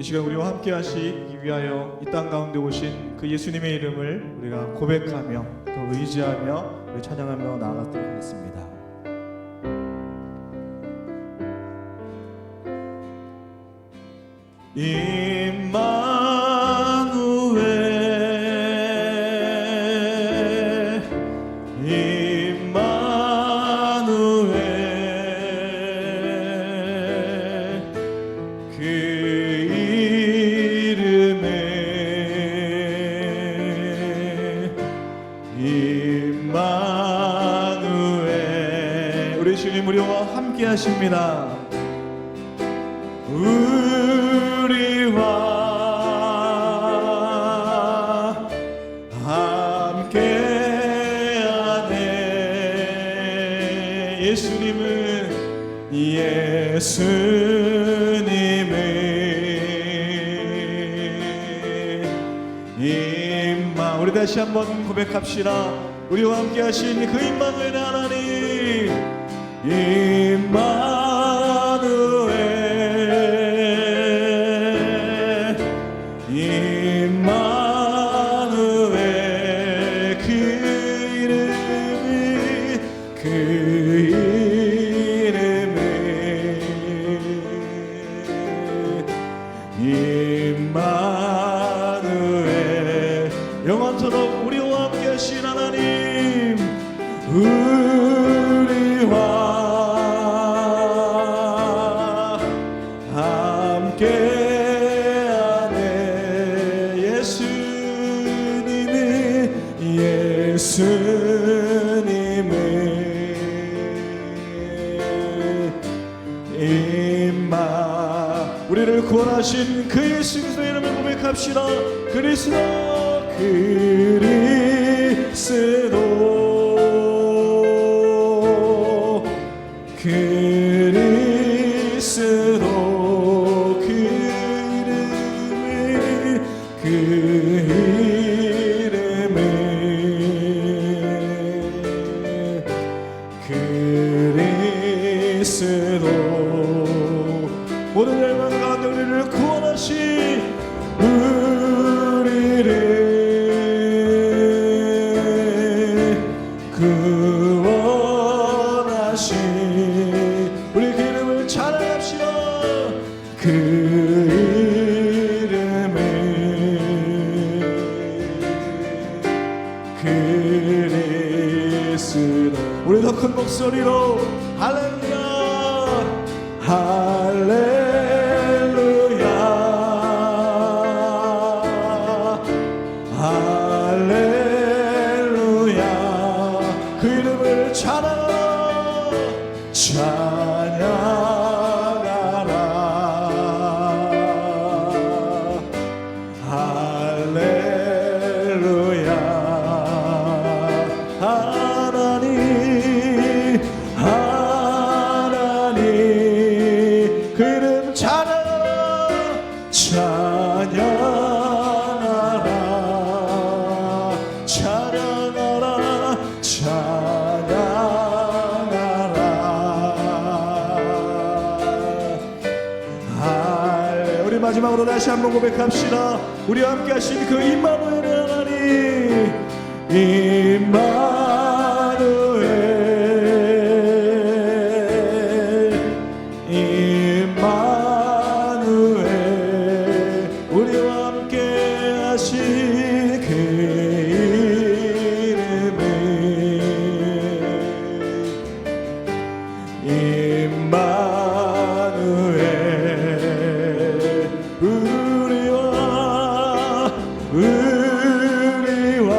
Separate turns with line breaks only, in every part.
이 시간 우리와 함께 하시기 위하여 이 땅 가운데 오신 그 예수님의 이름을 우리가 고백하며 또 의지하며 우리 찬양하며 나아가도록 하겠습니다. 임마누엘 임마누엘 그 이름에 임마누엘 우리 주님 우리와 함께 하십니다. 우리와 함께하네. 예수님은 임마 우리 다시 한번 고백합시다. 우리와 함께하신 그 임마누엘의 하나님 임마누엘 그 이름이 임마누엘 영원토록 우리와 함께 하신 하나님 우리와 함께하네. 예수님은 임마 우리를 구원하신 그 예수 그리스도의 이름을 고백합시다. 그리스도 그 이름이 그리스도 모든 열망 가운데 우리를 구원하신 우리 그 이름을 찬양합시다. 그 이름은 그리스도 우리 더 큰 목소리로 할렐루야 할렐루야 할렐루야 그 이름을 찬양하라 할렐루야 하나님 그 이름 찬양하라 우리 마지막으로 다시 한번 고백합시다. 우리와 함께 하신 그 임마누엘의 하나님 임마누엘 우리와 함께 하신 그 이름은 임마누엘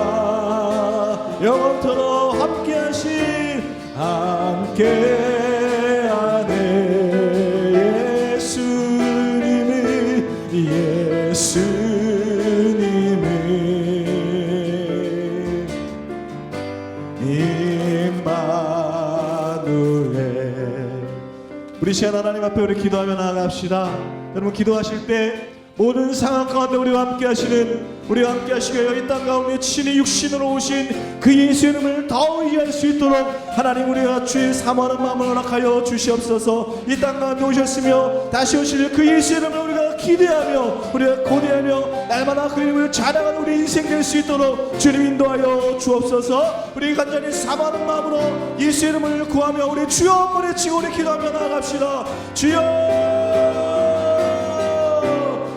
우리와 영원토록 함께하신 함께하네. 예수님은 임마누엘 우리 시간 하나님 앞에 우리 기도하며 나아갑시다. 여러분 기도하실 때 모든 상황 가운데 우리와 함께 하시는 우리와 함께 하시고 이 땅 가운데 친히 육신으로 오신 그 예수 이름을 더 이해할 수 있도록 하나님 우리가 주의 사모하는 마음을 허락하여 주시옵소서. 이 땅 가운데 오셨으며 다시 오실 그 예수 이름을 우리가 기대하며 우리가 고대하며 날마다 그 이름을 자랑하는 우리 인생 될 수 있도록 주님 인도하여 주옵소서. 우리 간절히 사모하는 마음으로 예수 이름을 구하며 우리 주여 부르치고 우리 기도하며 나아갑시다. 주여,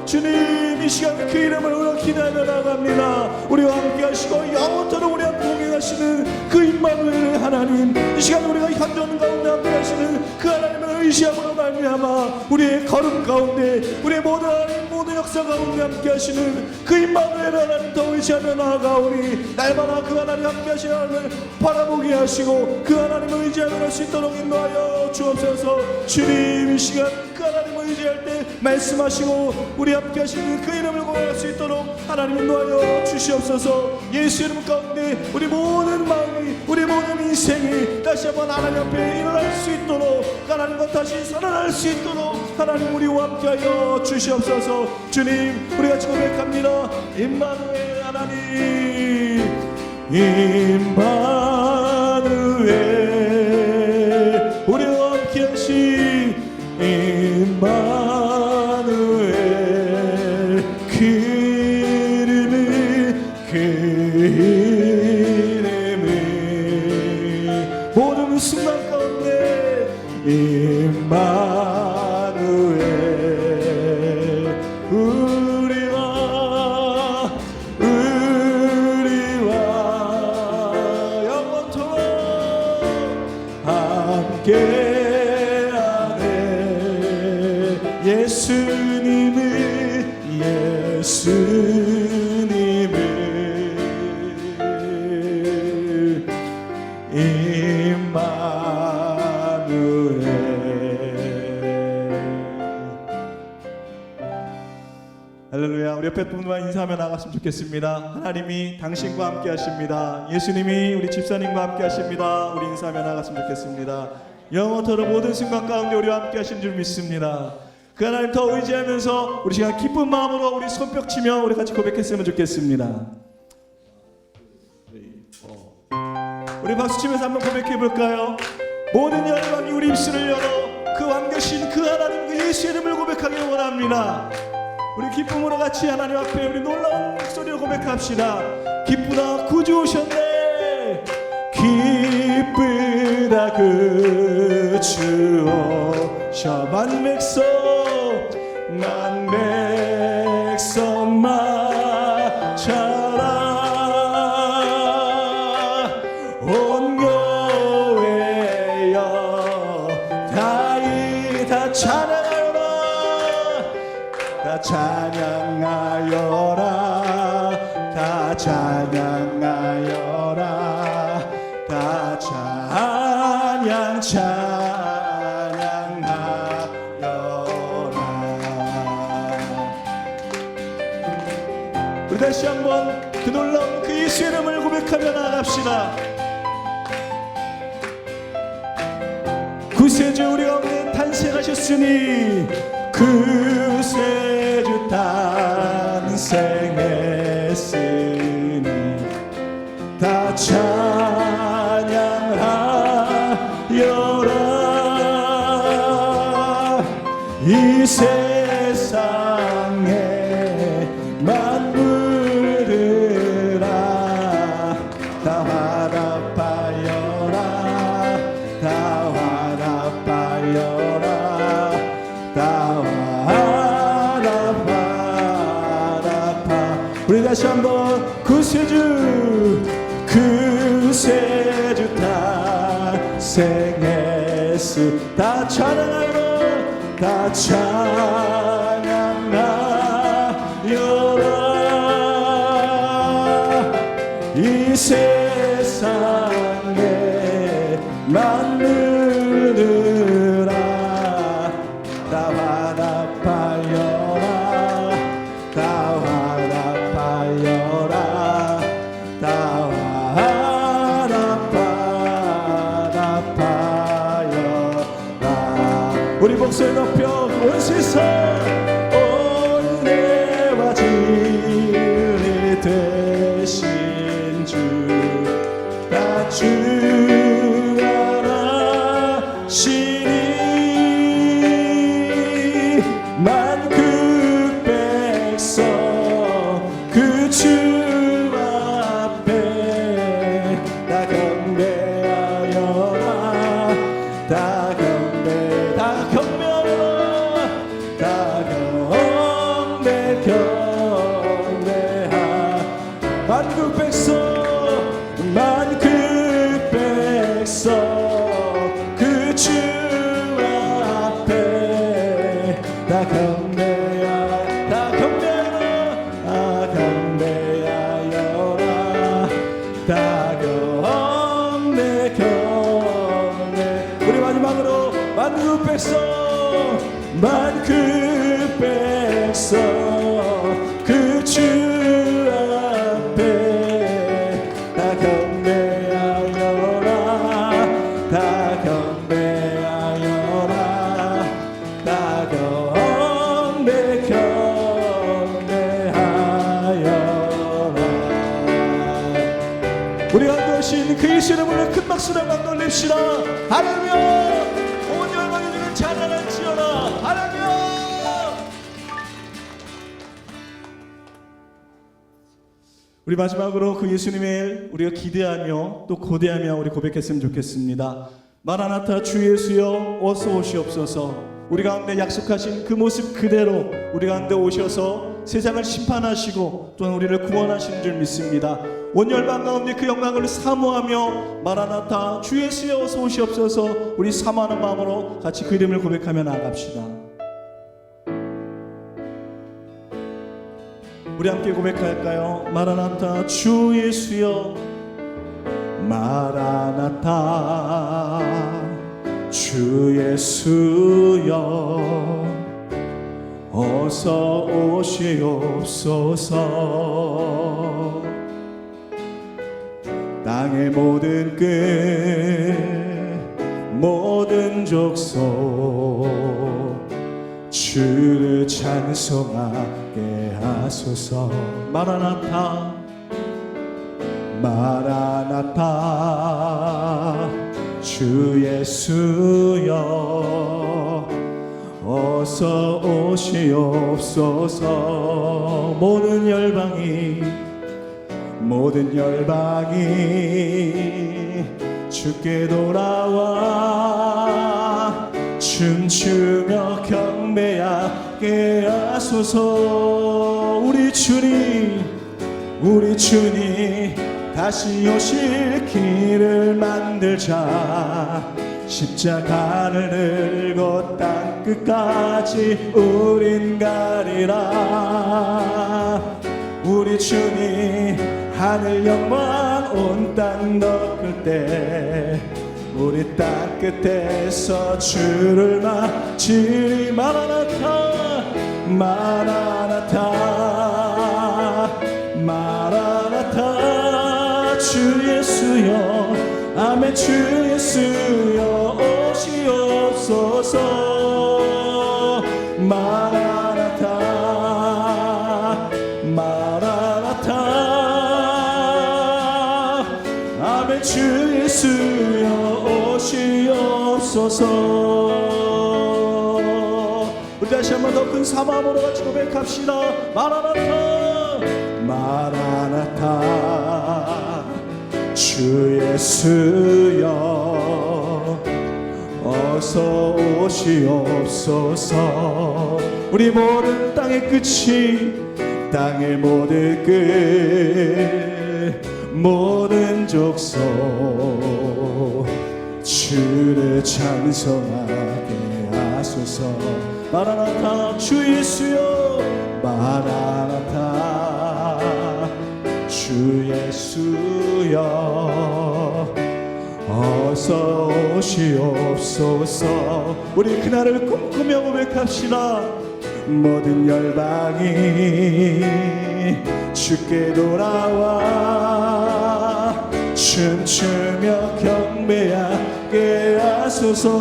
주님 이 시간 그 이름을 우리가 기도하며 나아갑니다. 우리와 함께 하시고 영원토록 우리와 동행하시는 그 임마누엘 하나님, 이 시간 우리가 현존 가운데 함께 하시는 그 하나님을 의지함으로 말미암아 우리의 걸음 가운데 우리의 모든 하나님 모든 역사 가운데 함께 하시는 그 임마누엘 하나님 더 의지하며 나아가오니 날마다 그 하나님 함께 하시는 하나님을 바라보게 하시고 그 하나님을 의지하며 할 수 있도록 인도하여 주옵소서. 주님 이 시간 그 하나님을 의지할 때 말씀하시고 우리 함께 하시는 그 이름을 고백할 수 있도록 하나님 인도하여 주시옵소서. 예수 이름 가운데 우리 모든 마음이 우리 모든 인생이 다시 한번 하나님 앞에 일어날 수 있도록 하나님과 다시 살아날 수 있도록 하나님 우리와 함께하여 주시옵소서. 주님 우리 같이 고백합니다. 임마누엘 하나님, 임마누엘 우리와 함께하신 임마누엘 그 이름이 모든 순간 가운데 임마누엘 우리와 영원토록 함께하네. 예수님을 임마누엘. 할렐루야. 우리 옆에 분만 인사하며 나갔으면 좋겠습니다. 하나님이 당신과 함께 하십니다. 예수님이 우리 집사님과 함께 하십니다. 우리 인사하며 나갔으면 좋겠습니다. 영원토록 모든 순간 가운데 우리와 함께 하신 줄 믿습니다. 그 하나님 더 의지하면서 우리 시간 기쁜 마음으로 우리 손뼉 치며 우리 같이 고백했으면 좋겠습니다. 우리 박수 치면서 한번 고백해 볼까요? 모든 열방이 우리 입술을 열어 그 왕되신 그 하나님 그 예수 이름을 고백하길 원합니다. 우리 기쁨으로 같이 하나님 앞에 우리 놀라운 목소리로 고백합시다. 기쁘다 구주 오셨네. 기쁘다 구주 오셔. 만 백성 마쳐라. 온 교회여 다 찬양하여라. 다 찬양하여라. 다 찬양하여라. 다 찬양하여라. 우리 다시 한번 그 놀라운 그 예수 이름을 고백하며 나아갑시다. 구세주 우리 가운데 탄생하셨으니 구세주 탄생했으니 다 찬양하여라. 이 세상에 만물들아 다 화답하여라. 다 화답하여라. 다 화답하. 우리 다시 한번 구세주 탄생했으. 다 찬양하여라. 다 찬양하여라. 이 세상에 만물들아 다 화답하여라. 다 화답하여라. 다 화답하여라. 우리 목소리 높여 온 세상 은혜와 진리 되신 주 다 주 하나시니 만 다 경배하여 다 경배하여 다 경배하여라 다 경배 경배. 우리 마지막으로 만국 백성 만국 백성 그 주 앞에 다 경배하여라 다 경배하여라 다 경배 경배하여라. 우리 간구하신 그 예수 이름으로 큰 박수로 막 돌립시다. 할렐루야. 온 열방의 주를 찬양할지어다. 할렐루야. 우리 마지막으로 그 예수님의 우리가 기대하며 또 고대하며 우리 고백했으면 좋겠습니다. 마라나타 주 예수여 어서 오시옵소서. 우리 가운데 약속하신 그 모습 그대로 우리 가운데 오셔서 세상을 심판하시고 또한 우리를 구원하시는 줄 믿습니다. 온 열방 가운데 그 영광을 사모하며 마라나타 주 예수여 어서 오시옵소서. 우리 사모하는 마음으로 같이 그 이름을 고백하며 나아갑시다. 우리 함께 고백할까요? 마라나타 주 예수여 마라나타 주 예수여 어서 오시옵소서. 땅의 모든 끝 모든 족속 주를 찬송하게 하소서. 마라나타 마라나타 주 예수여 어서 오시옵소서. 모든 열방이 주께 돌아와 춤추며 경배하게 하소서. 우리 주님 다시 오실 길을 만들자. 십자가를 들고 땅끝까지 우린 가리라. 우리 주님 하늘 영광 온 땅 덮을 때 우리 땅 끝에서 주를 맞으리. 마라나타 마라나타 마라나타 주 예수여 아멘 주 예수여 오시옵소서. 마라나타 마라나타 아멘 주 예수여 오시옵소서. 우리 다시 한번 더 큰 사모함으로 같이 고백합시다. 마라나타 마라나타 주 예수여 어서 오시옵소서. 우리 모든 땅의 끝이 땅의 모든 끝 모든 족속 주를 찬송하게 하소서. 마라나타 주 예수여 마라나타 주 예수여 어서 오시옵소서. 우리 그날을 꿈꾸며 고백합시다. 모든 열방이 주께 돌아와 춤추며 경배하게 하소서.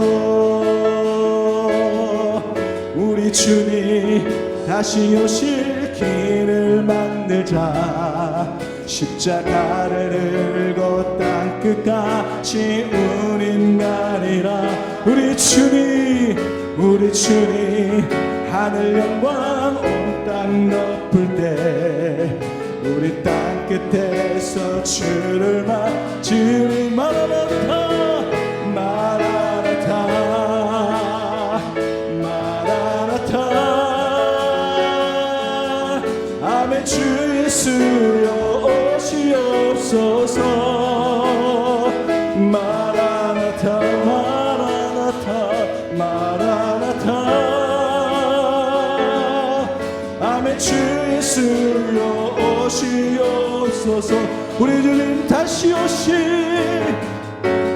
우리 주님 다시 오실 길을 만들자. 십자가를 들고 땅끝까지 우린 가리라. 우리 주님 하늘 영광 온 땅 덮을 때 우리 땅 끝에서 주를 맞으리. 마라나타 마라나타 마라나타 아멘 주 예수여 오시옵소서. 마라나타 마라나타 마라나타 아멘. 주 예수여 오시옵소서. 우리 주님 다시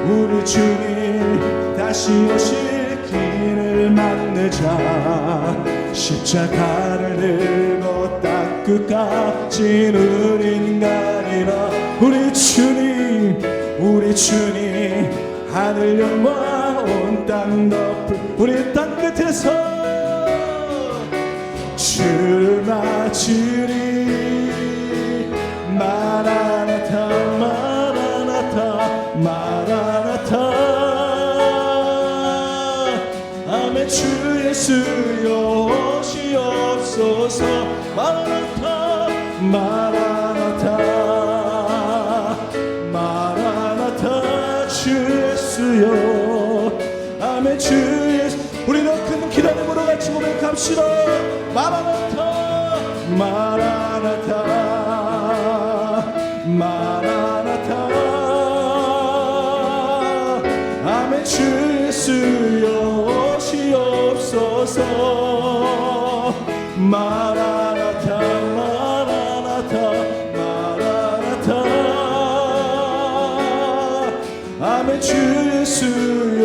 우리 주님 다시 오실 길을 만나자. 십자가를 들고 땅 끝까지 누린 가리라. 우리 주님 하늘 영광 온 땅 덮을 우리 땅 끝에서 주를 맞으리. 마라나타 마라나타 마라나타. 아멘. 주 예수여 오시옵소서. 마라나타 마라나타 마라나타. 주 예수여. 아멘. 주 예수. 우리는 큰 기다림으로 같이 고백합시다. 마라나타 마라나타 마라나타. 아멘. 주 예수여 오시옵소서. 마라나타 마라나타 마라나타. 아멘. 주 예수여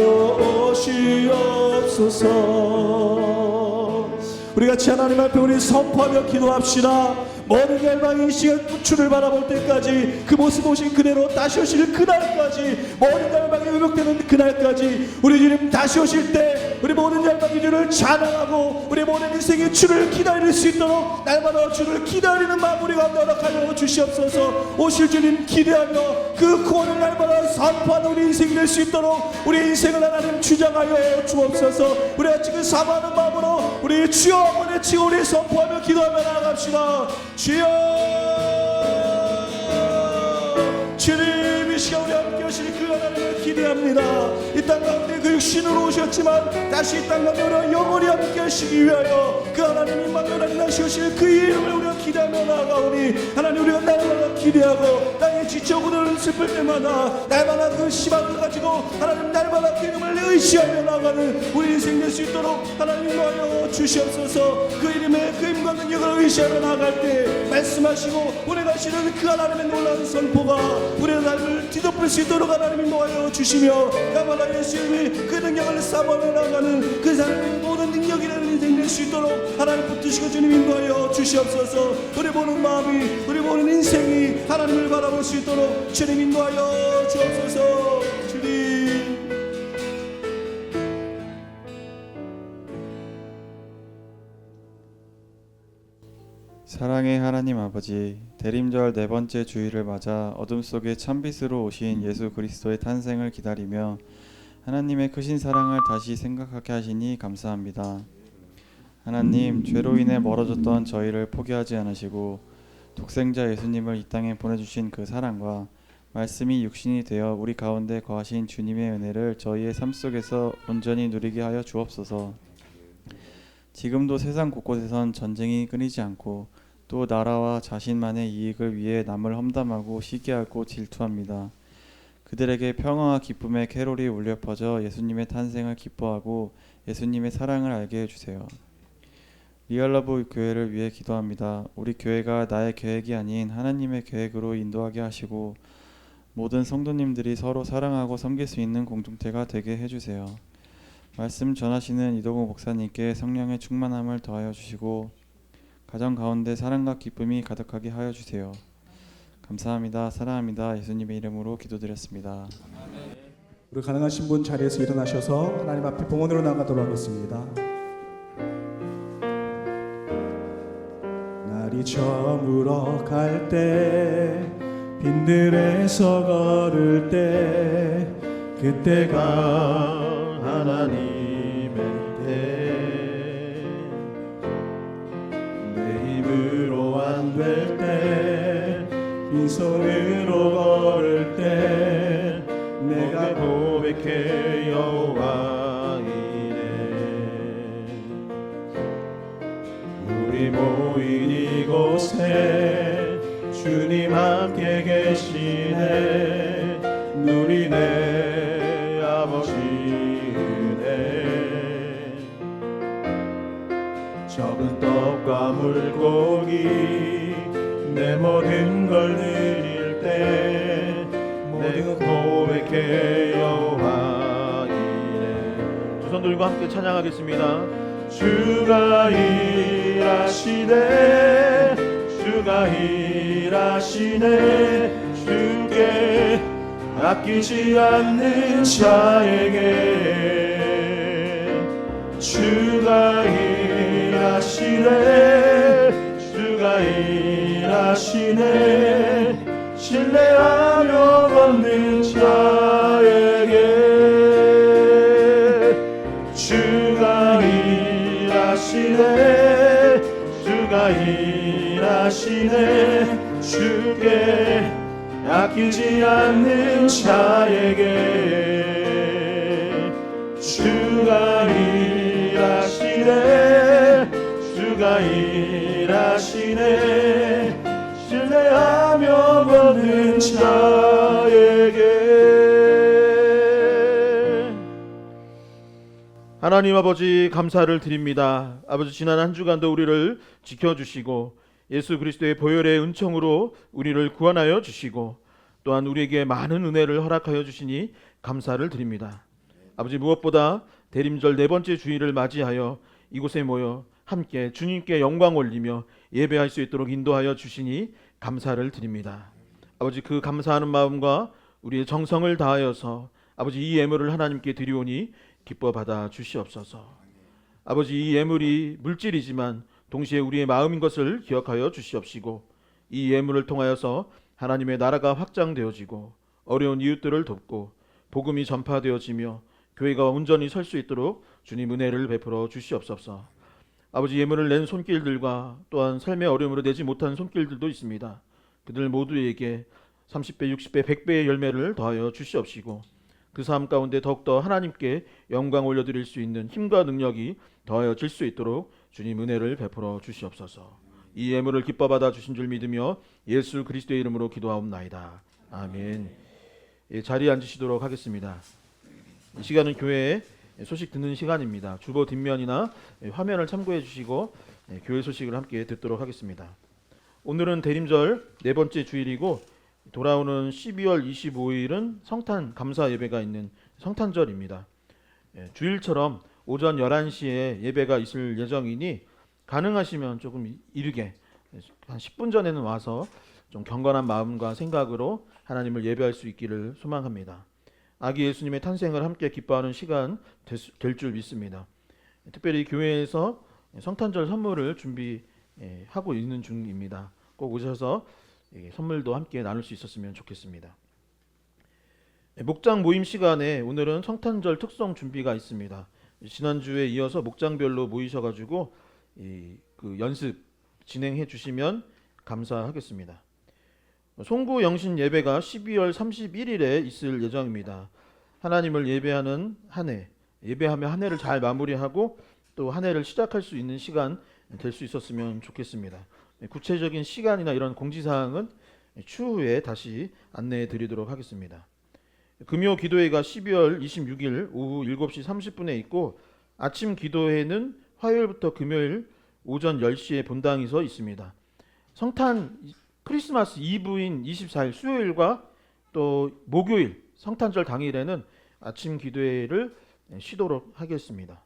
오시옵소서. 우리 같이 하나님 앞에 우리 선포하며 기도합시다. 모든 열방이 이 시간 주를 바라볼 때까지 그 모습 보신 그대로 다시 오실 그날까지, 모든 열방이 회복되는 그날까지 우리 주님 다시 오실 때 우리 모든 열방이 주를 찬양하고 우리 모든 인생이 주를 기다릴 수 있도록 날마다 주를 기다리는 마음 우리 가운데 허락하여 주시옵소서. 오실 주님 기대하며 그 구원을 날마다 선포하는 우리 인생이 될 수 있도록 우리 인생을 하나님 주장하여 주옵소서. 우리가 지금 사모하는 마음으로 우리 주여 한번 외치고 우리 선포하며 기도하며 나아갑시다. 주여. 주님 이 시간 우리 함께 하시니 그 하나님을 기대합니다. 이 땅 가운데 그 육신으로 오셨지만 다시 이 땅 가운데 우리가 영원히 함께 하시기 위하여 그 하나님 임마누엘 다시 오실 그 이름을 우리가 기대하며 나아가오니 하나님 우리가 날마다 기대하고 땅에 지쳐오고는 슬플 때마다 날마다 그 희망을 가지고 하나님 날마다 그 이름을 의지하며 나아가는 우리 인생 될 수 있도록 하나님 인도하여 주시옵소서. 그 이름의 그 힘과 능력을 의지하며 나아갈 때 말씀하시고 보내가시는 그 하나님의 놀라운 선포가 우리의 삶을 뒤덮을 수 있도록 하나님 인도하여 주시며 야말라 예수님이 그 능력을 싸움하며 나아가는 그 사람의 모든 능력이라는 인생 될 수 있도록 하나님 붙드시고 주님 인도하여 주시옵소서. 우리 보는 마음이 우리 보는 인생이 하나님을 바라볼 수 있도록 주님 인도하여 주옵소서. 주님.
사랑의 하나님 아버지, 대림절 네 번째 주일을 맞아 어둠 속에 찬빛으로 오신 예수 그리스도의 탄생을 기다리며 하나님의 크신 사랑을 다시 생각하게 하시니 감사합니다. 하나님, 죄로 인해 멀어졌던 저희를 포기하지 않으시고 독생자 예수님을 이 땅에 보내주신 그 사랑과 말씀이 육신이 되어 우리 가운데 거하신 주님의 은혜를 저희의 삶 속에서 온전히 누리게 하여 주옵소서. 지금도 세상 곳곳에선 전쟁이 끊이지 않고 또 나라와 자신만의 이익을 위해 남을 험담하고 시기하고 질투합니다. 그들에게 평화와 기쁨의 캐롤이 울려 퍼져 예수님의 탄생을 기뻐하고 예수님의 사랑을 알게 해주세요. 리얼러브 교회를 위해 기도합니다. 우리 교회가 나의 계획이 아닌 하나님의 계획으로 인도하게 하시고 모든 성도님들이 서로 사랑하고 섬길 수 있는 공동체가 되게 해주세요. 말씀 전하시는 이도구 목사님께 성령의 충만함을 더하여 주시고 가정 가운데 사랑과 기쁨이 가득하게 하여 주세요. 감사합니다. 사랑합니다. 예수님의 이름으로 기도드렸습니다.
우리 가능하신 분 자리에서 일어나셔서 하나님 앞에 봉헌으로 나가도록 하겠습니다. 날이 저물어 갈 때 빈들에서 걸을 때 그때가
하나님의 때 내 힘으로 안 될 때 빈손으로 걸을 때 내가 고백해 여호와 이래. 우리 모인 이곳에 주님 함께 계시네. 누리네 아버지 은혜. 적은 떡 떡과 물고기 내 모든 걸 드릴 때 내가 고백해 여호와 이래. 두 손 들고 함께 찬양하겠습니다. 주가 일하시네 주가 일하시네 주께 아끼지 않는 자에게 주가 일하시네 주가 일하시네 신뢰하며 받는 자에게 주가 일하시네 주가 일하시네 주께 아끼지 않는 자에게 주가 일하시네 주가 일하시네 신뢰하며 받는 자에게. 하나님 아버지 감사를 드립니다. 아버지 지난 한 주간도 우리를 지켜주시고 예수 그리스도의 보혈의 은총으로 우리를 구원하여 주시고 또한 우리에게 많은 은혜를 허락하여 주시니 감사를 드립니다. 아버지 무엇보다 대림절 네 번째 주일을 맞이하여 이곳에 모여 함께 주님께 영광 올리며 예배할 수 있도록 인도하여 주시니 감사를 드립니다. 아버지 그 감사하는 마음과 우리의 정성을 다하여서 아버지 이 예물을 하나님께 드리오니 기뻐 받아 주시옵소서. 아버지 이 예물이 물질이지만 동시에 우리의 마음인 것을 기억하여 주시옵시고 이 예물을 통하여서 하나님의 나라가 확장되어지고 어려운 이웃들을 돕고 복음이 전파되어지며 교회가 온전히 설 수 있도록 주님 은혜를 베풀어 주시옵소서. 아버지 예물을 낸 손길들과 또한 삶의 어려움으로 내지 못한 손길들도 있습니다. 그들 모두에게 30배, 60배, 100배의 열매를 더하여 주시옵시고 그 삶 가운데 더욱더 하나님께 영광 올려드릴 수 있는 힘과 능력이 더하여질 수 있도록 주님 은혜를 베풀어 주시옵소서. 이 예물을 기뻐 받아 주신 줄 믿으며 예수 그리스도의 이름으로 기도하옵나이다. 아멘. 자리에 앉으시도록 하겠습니다. 이 시간은 교회에 소식 듣는 시간입니다. 주보 뒷면이나 화면을 참고해 주시고 교회 소식을 함께 듣도록 하겠습니다. 오늘은 대림절 네 번째 주일이고 돌아오는 12월 25일은 성탄 감사 예배가 있는 성탄절입니다. 주일처럼 오전 11시에 예배가 있을 예정이니 가능하시면 조금 이르게 한 10분 전에는 와서 좀 경건한 마음과 생각으로 하나님을 예배할 수 있기를 소망합니다. 아기 예수님의 탄생을 함께 기뻐하는 시간 될 줄 믿습니다. 특별히 교회에서 성탄절 선물을 준비하고 있는 중입니다. 꼭 오셔서 선물도 함께 나눌 수 있었으면 좋겠습니다. 목장 모임 시간에 오늘은 성탄절 특송 준비가 있습니다. 지난주에 이어서 목장별로 모이셔가지고 그 연습 진행해 주시면 감사하겠습니다. 송구 영신 예배가 12월 31일에 있을 예정입니다. 하나님을 예배하는 한 해, 예배하며 한 해를 잘 마무리하고 또 한 해를 시작할 수 있는 시간 될 수 있었으면 좋겠습니다. 구체적인 시간이나 이런 공지사항은 추후에 다시 안내해 드리도록 하겠습니다. 금요 기도회가 12월 26일 오후 7시 30분에 있고 아침 기도회는 화요일부터 금요일 오전 10시에 본당에서 있습니다. 성탄 크리스마스 이브인 24일 수요일과 또 목요일 성탄절 당일에는 아침 기도회를 쉬도록 하겠습니다.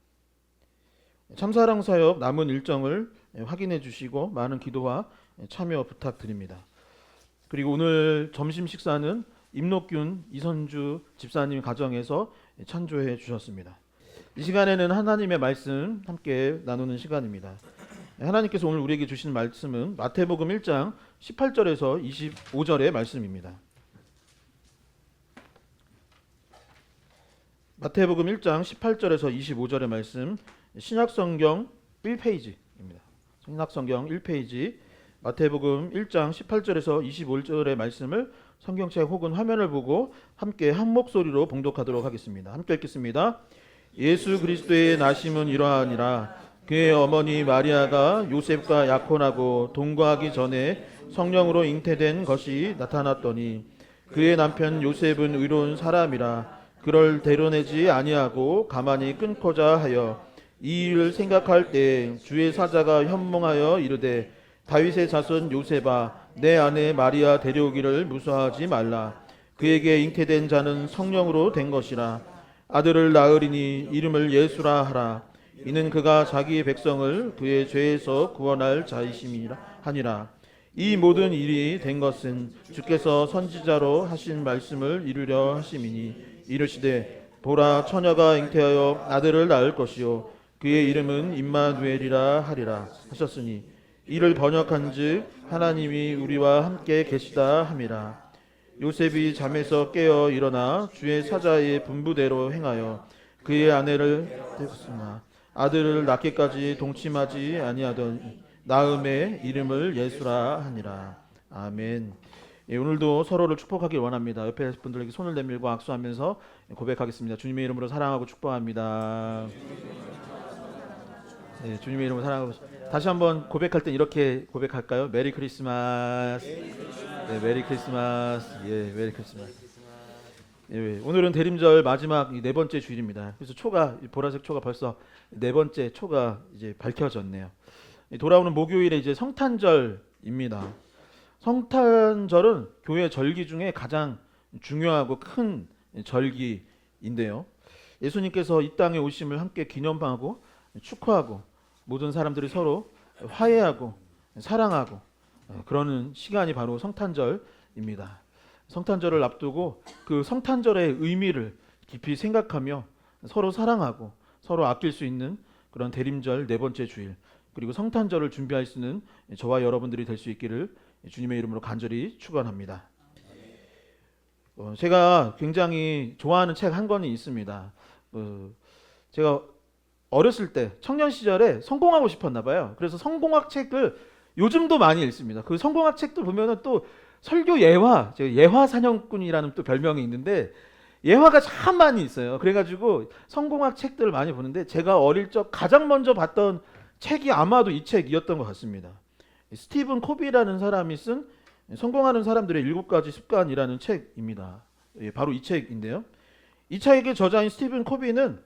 참사랑 사역 남은 일정을 확인해 주시고 많은 기도와 참여 부탁드립니다. 그리고 오늘 점심 식사는 임록균 이선주 집사님 가정에서 찬조해 주셨습니다. 이 시간에는 하나님의 말씀 함께 나누는 시간입니다. 하나님께서 오늘 우리에게 주신 말씀은 마태복음 1장 18절에서 25절의 말씀입니다. 마태복음 1장 18절에서 25절의 말씀, 신약성경 1페이지입니다. 신약성경 1페이지 마태복음 1장 18절에서 25절의 말씀을 성경책 혹은 화면을 보고 함께 한 목소리로 봉독하도록 하겠습니다. 함께 읽겠습니다. 예수 그리스도의 나심은 이러하니라. 그의 어머니 마리아가 요셉과 약혼하고 동거하기 전에 성령으로 잉태된 것이 나타났더니 그의 남편 요셉은 의로운 사람이라 그를 데려내지 아니하고 가만히 끊고자 하여 이 일을 생각할 때 주의 사자가 현몽하여 이르되 다윗의 자손 요셉아 내 아내 마리아 데려오기를 무서워하지 말라. 그에게 잉태된 자는 성령으로 된 것이라. 아들을 낳으리니 이름을 예수라 하라. 이는 그가 자기의 백성을 그의 죄에서 구원할 자이심이라 하니라. 이 모든 일이 된 것은 주께서 선지자로 하신 말씀을 이루려 하심이니 이르시되 보라 처녀가 잉태하여 아들을 낳을 것이요 그의 이름은 임마누엘이라 하리라 하셨으니 이를 번역한즉 하나님이 우리와 함께 계시다 함이라. 요셉이 잠에서 깨어 일어나 주의 사자의 분부대로 행하여 그의 아내를 데렸으나 아들을 낳기까지 동침하지 아니하더니 낳음의 이름을 예수라 하니라. 아멘. 예, 오늘도 서로를 축복하길 원합니다. 옆에 분들에게 손을 내밀고 악수하면서 고백하겠습니다. 주님의 이름으로 사랑하고 축복합니다. 네, 주님의 이름으로 사랑하고. 다시 한번 고백할 땐 이렇게 고백할까요? 메리 크리스마스. 네, 메리 크리스마스. 예, 메리 크리스마스. 예, 오늘은 대림절 마지막 네 번째 주일입니다. 그래서 초가 보라색 초가 벌써 네 번째 초가 이제 밝혀졌네요. 돌아오는 목요일에 이제 성탄절입니다. 성탄절은 교회 절기 중에 가장 중요하고 큰 절기인데요. 예수님께서 이 땅에 오심을 함께 기념하고 축하하고 모든 사람들이 서로 화해하고 사랑하고 그러는 시간이 바로 성탄절입니다. 성탄절을 앞두고 그 성탄절의 의미를 깊이 생각하며 서로 사랑하고 서로 아낄 수 있는 그런 대림절 네 번째 주일 그리고 성탄절을 준비할 수 있는 저와 여러분들이 될 수 있기를 주님의 이름으로 간절히 축원합니다. 제가 굉장히 좋아하는 책 한 권이 있습니다. 제가 어렸을 때 청년 시절에 성공하고 싶었나 봐요. 그래서 성공학 책을 요즘도 많이 읽습니다. 그 성공학 책도 보면은 또 설교 예화, 예화 사냥꾼이라는 또 별명이 있는데 예화가 참 많이 있어요. 그래가지고 성공학 책들을 많이 보는데 제가 어릴 적 가장 먼저 봤던 책이 아마도 이 책이었던 것 같습니다. 스티븐 코비라는 사람이 쓴 성공하는 사람들의 7가지 습관이라는 책입니다. 바로 이 책인데요. 이 책의 저자인 스티븐 코비는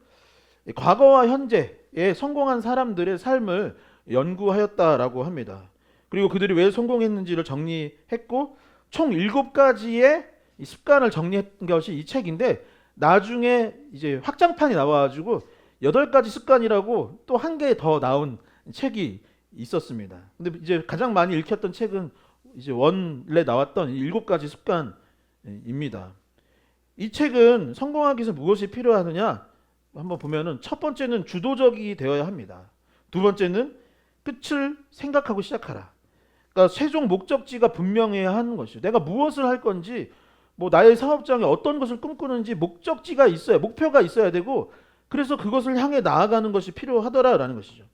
과거와 현재의 성공한 사람들의 삶을 연구하였다라고 합니다. 그리고 그들이 왜 성공했는지를 정리했고 총 7가지의 습관을 정리한 것이 이 책인데 나중에 이제 확장판이 나와가지고 8가지 습관이라고 또 한 개 더 나온 책이 있었습니다. 근데 이제 가장 많이 읽혔던 책은 이제 원래 나왔던 7가지 습관입니다. 이 책은 성공하기 위해서 무엇이 필요하느냐 한번 보면은 첫 번째는 주도적이 되어야 합니다. 두 번째는 끝을 생각하고 시작하라. 그러니까 최종 목적지가 분명해야 하는 것이죠. 내가 무엇을 할 건지 뭐 나의 사업장에 어떤 것을 꿈꾸는지 목적지가 있어야 목표가 있어야 되고 그래서 그것을 향해 나아가는 것이 필요하더라라는 것이죠.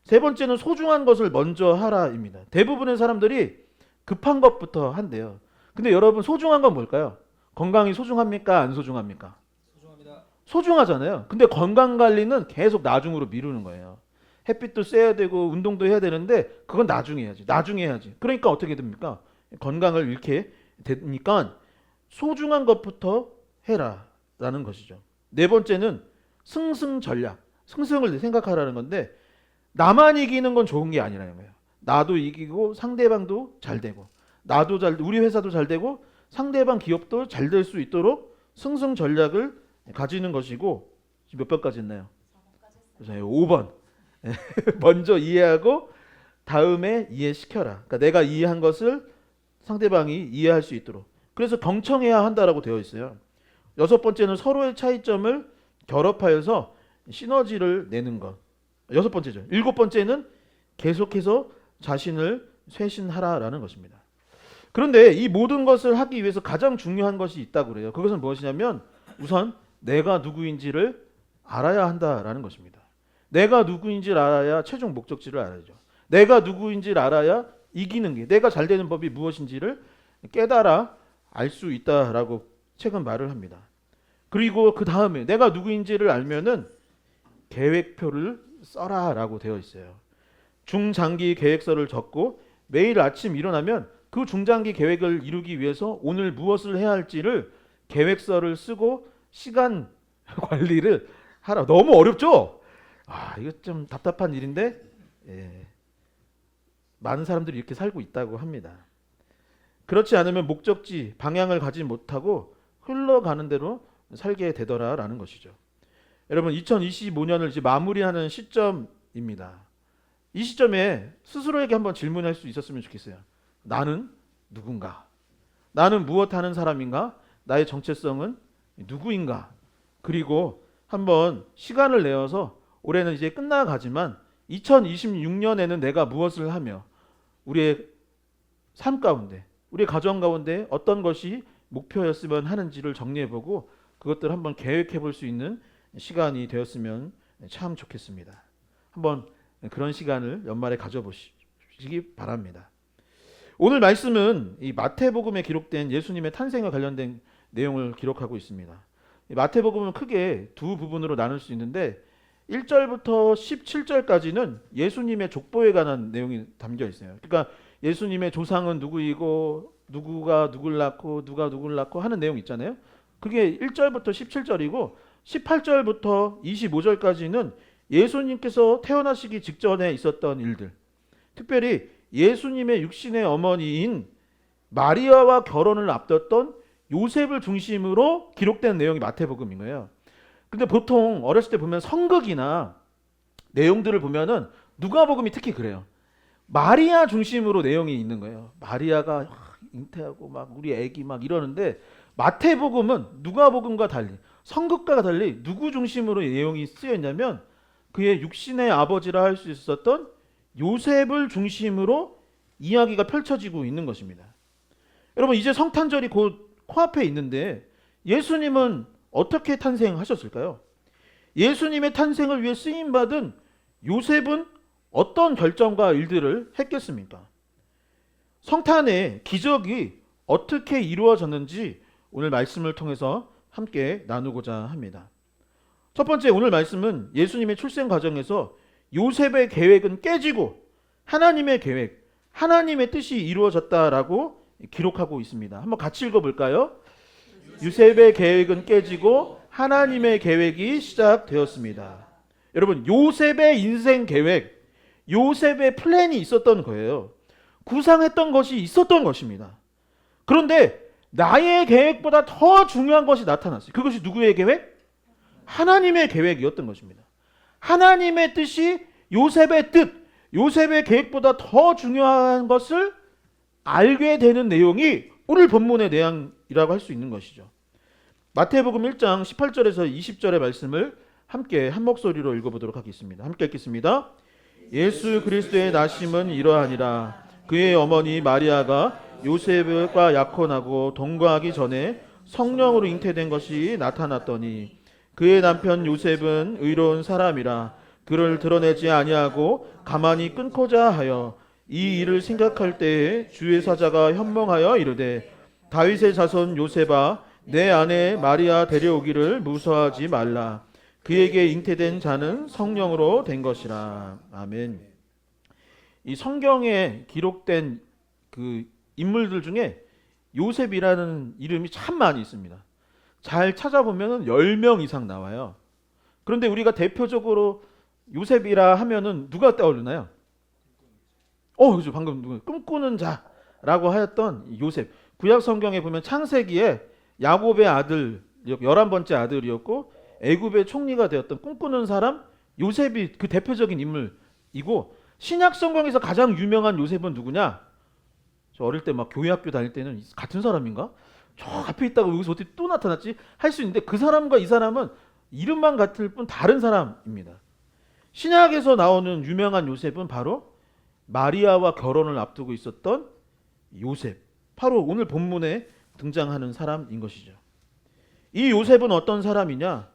세 번째는 소중한 것을 먼저 하라입니다. 대부분의 사람들이 급한 것부터 한대요. 근데 여러분 소중한 건 뭘까요? 건강이 소중합니까? 안 소중합니까? 소중합니다. 소중하잖아요. 근데 건강 관리는 계속 나중으로 미루는 거예요. 햇빛도 쐬야 되고 운동도 해야 되는데 그건 나중에 해야지. 나중에 해야지. 그러니까 어떻게 됩니까? 건강을 잃게 되니까 소중한 것부터 해라라는 것이죠. 네 번째는 승승전략. 승승을 생각하라는 건데 나만 이기는 건 좋은 게 아니라는 거예요. 나도 이기고 상대방도 잘 되고 나도 잘 우리 회사도 잘 되고 상대방 기업도 잘 될 수 있도록 승승 전략을 가지는 것이고 지금 몇 번까지 했나요? 5번. 먼저 이해하고 다음에 이해시켜라. 그러니까 내가 이해한 것을 상대방이 이해할 수 있도록. 그래서 경청해야 한다라고 되어 있어요. 6번째는 서로의 차이점을 결합하여서 시너지를 내는 것. 6번째죠. 7번째는 계속해서 자신을 쇄신하라라는 것입니다. 그런데 이 모든 것을 하기 위해서 가장 중요한 것이 있다고 그래요. 그것은 무엇이냐면 우선 내가 누구인지를 알아야 한다라는 것입니다. 내가 누구인지를 알아야 최종 목적지를 알아야죠. 내가 누구인지를 알아야 이기는 게 내가 잘 되는 법이 무엇인지를 깨달아 알 수 있다라고 책은 말을 합니다. 그리고 그 다음에 내가 누구인지를 알면은 계획표를 써라라고 되어 있어요. 중장기 계획서를 적고 매일 아침 일어나면 그 중장기 계획을 이루기 위해서 오늘 무엇을 해야 할지를 계획서를 쓰고 시간 관리를 하라. 너무 어렵죠? 이거 좀 답답한 일인데 많은 사람들이 이렇게 살고 있다고 합니다. 그렇지 않으면 목적지, 방향을 가지 못하고 흘러가는 대로 살게 되더라라는 것이죠. 여러분 2025년을 이제 마무리하는 시점입니다. 이 시점에 스스로에게 한번 질문할 수 있었으면 좋겠어요. 나는 누군가? 나는 무엇하는 사람인가? 나의 정체성은 누구인가? 그리고 한번 시간을 내어서 올해는 이제 끝나가지만 2026년에는 내가 무엇을 하며 우리의 삶 가운데, 우리의 가정 가운데 어떤 것이 목표였으면 하는지를 정리해보고 그것들을 한번 계획해볼 수 있는 시간이 되었으면 참 좋겠습니다. 한번 그런 시간을 연말에 가져보시기 바랍니다. 오늘 말씀은 이 마태복음에 기록된 예수님의 탄생과 관련된 내용을 기록하고 있습니다. 마태복음은 크게 두 부분으로 나눌 수 있는데 1절부터 17절까지는 예수님의 족보에 관한 내용이 담겨 있어요. 그러니까 예수님의 조상은 누구이고 누구가 누굴 낳고 누가 누굴 낳고 하는 내용 있잖아요. 그게 1절부터 17절이고 18절부터 25절까지는 예수님께서 태어나시기 직전에 있었던 일들, 특별히 예수님의 육신의 어머니인 마리아와 결혼을 앞뒀던 요셉을 중심으로 기록된 내용이 마태복음인 거예요. 근데 보통 어렸을 때 보면 성극이나 내용들을 보면은 누가복음이 특히 그래요. 마리아 중심으로 내용이 있는 거예요. 마리아가 잉태하고 막 우리 애기 막 이러는데 마태복음은 누가복음과 달리 성극과 달리 누구 중심으로 내용이 쓰여 있냐면 그의 육신의 아버지라 할 수 있었던 요셉을 중심으로 이야기가 펼쳐지고 있는 것입니다. 여러분 이제 성탄절이 곧 코앞에 있는데 예수님은 어떻게 탄생하셨을까요? 예수님의 탄생을 위해 쓰임받은 요셉은 어떤 결정과 일들을 했겠습니까? 성탄의 기적이 어떻게 이루어졌는지 오늘 말씀을 통해서 함께 나누고자 합니다. 첫 번째 오늘 말씀은 예수님의 출생 과정에서 요셉의 계획은 깨지고 하나님의 계획, 하나님의 뜻이 이루어졌다라고 기록하고 있습니다. 한번 같이 읽어볼까요? 요셉의 계획은 깨지고 하나님의 계획이 시작되었습니다. 여러분 요셉의 인생 계획, 요셉의 플랜이 있었던 거예요. 구상했던 것이 있었던 것입니다. 그런데 나의 계획보다 더 중요한 것이 나타났어요. 그것이 누구의 계획? 하나님의 계획이었던 것입니다. 하나님의 뜻이 요셉의 뜻, 요셉의 계획보다 더 중요한 것을 알게 되는 내용이 오늘 본문의 내용이라고 할 수 있는 것이죠. 마태복음 1장 18절에서 20절의 말씀을 함께 한 목소리로 읽어보도록 하겠습니다. 함께 읽겠습니다. 예수 그리스도의 나심은 이러하니라. 그의 어머니 마리아가 요셉과 약혼하고 동거하기 전에 성령으로 잉태된 것이 나타났더니 그의 남편 요셉은 의로운 사람이라 그를 드러내지 아니하고 가만히 끊고자 하여 이 일을 생각할 때에 주의 사자가 현몽하여 이르되 다윗의 자손 요셉아 내 아내 마리아 데려오기를 무서워하지 말라. 그에게 잉태된 자는 성령으로 된 것이라. 아멘. 이 성경에 기록된 그 인물들 중에 요셉이라는 이름이 참 많이 있습니다. 잘 찾아보면 10명 이상 나와요. 그런데 우리가 대표적으로 요셉이라 하면은 누가 떠오르나요? 그죠. 방금 누구 꿈꾸는 자라고 하였던 요셉. 구약 성경에 보면 창세기에 야곱의 아들, 11번째 아들이었고 애굽의 총리가 되었던 꿈꾸는 사람 요셉이 그 대표적인 인물이고 신약 성경에서 가장 유명한 요셉은 누구냐? 저 어릴 때 막 교회 학교 다닐 때는 같은 사람인가? 저 앞에 있다가 여기서 어떻게 또 나타났지? 할 수 있는데 그 사람과 이 사람은 이름만 같을 뿐 다른 사람입니다. 신약에서 나오는 유명한 요셉은 바로 마리아와 결혼을 앞두고 있었던 요셉. 바로 오늘 본문에 등장하는 사람인 것이죠. 이 요셉은 어떤 사람이냐?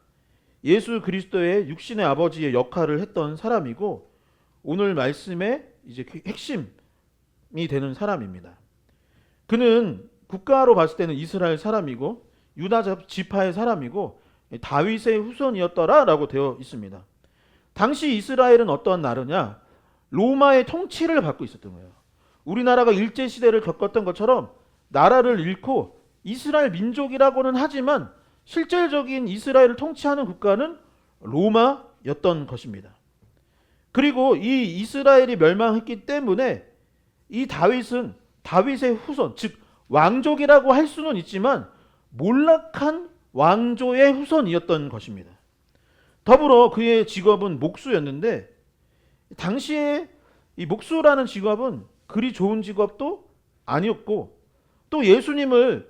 예수 그리스도의 육신의 아버지의 역할을 했던 사람이고 오늘 말씀의 이제 핵심이 되는 사람입니다. 그는 국가로 봤을 때는 이스라엘 사람이고 유다 지파의 사람이고 다윗의 후손이었더라라고 되어 있습니다. 당시 이스라엘은 어떤 나라냐? 로마의 통치를 받고 있었던 거예요. 우리나라가 일제시대를 겪었던 것처럼 나라를 잃고 이스라엘 민족이라고는 하지만 실질적인 이스라엘을 통치하는 국가는 로마였던 것입니다. 그리고 이 이스라엘이 멸망했기 때문에 이 다윗은 다윗의 후손, 즉 왕족이라고 할 수는 있지만 몰락한 왕조의 후손이었던 것입니다. 더불어 그의 직업은 목수였는데 당시에 이 목수라는 직업은 그리 좋은 직업도 아니었고, 또 예수님을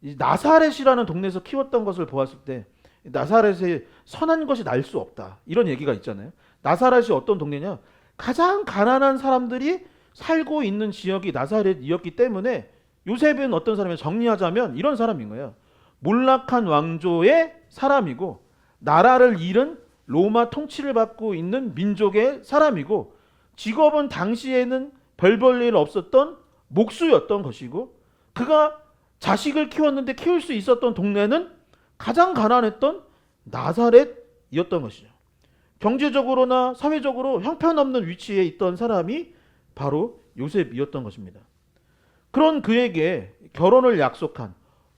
이 나사렛이라는 동네에서 키웠던 것을 보았을 때 나사렛에 선한 것이 날 수 없다, 이런 얘기가 있잖아요. 나사렛이 어떤 동네냐? 가장 가난한 사람들이 살고 있는 지역이 나사렛이었기 때문에 요셉은 어떤 사람이냐? 정리하자면 이런 사람인 거예요. 몰락한 왕조의 사람이고 나라를 잃은 로마 통치를 받고 있는 민족의 사람이고, 직업은 당시에는 별 볼 일 없었던 목수였던 것이고, 그가 자식을 키웠는데 키울 수 있었던 동네는 가장 가난했던 나사렛이었던 것이죠. 경제적으로나 사회적으로 형편없는 위치에 있던 사람이 바로 요셉이었던 것입니다. 그런 그에게 결혼을 약속한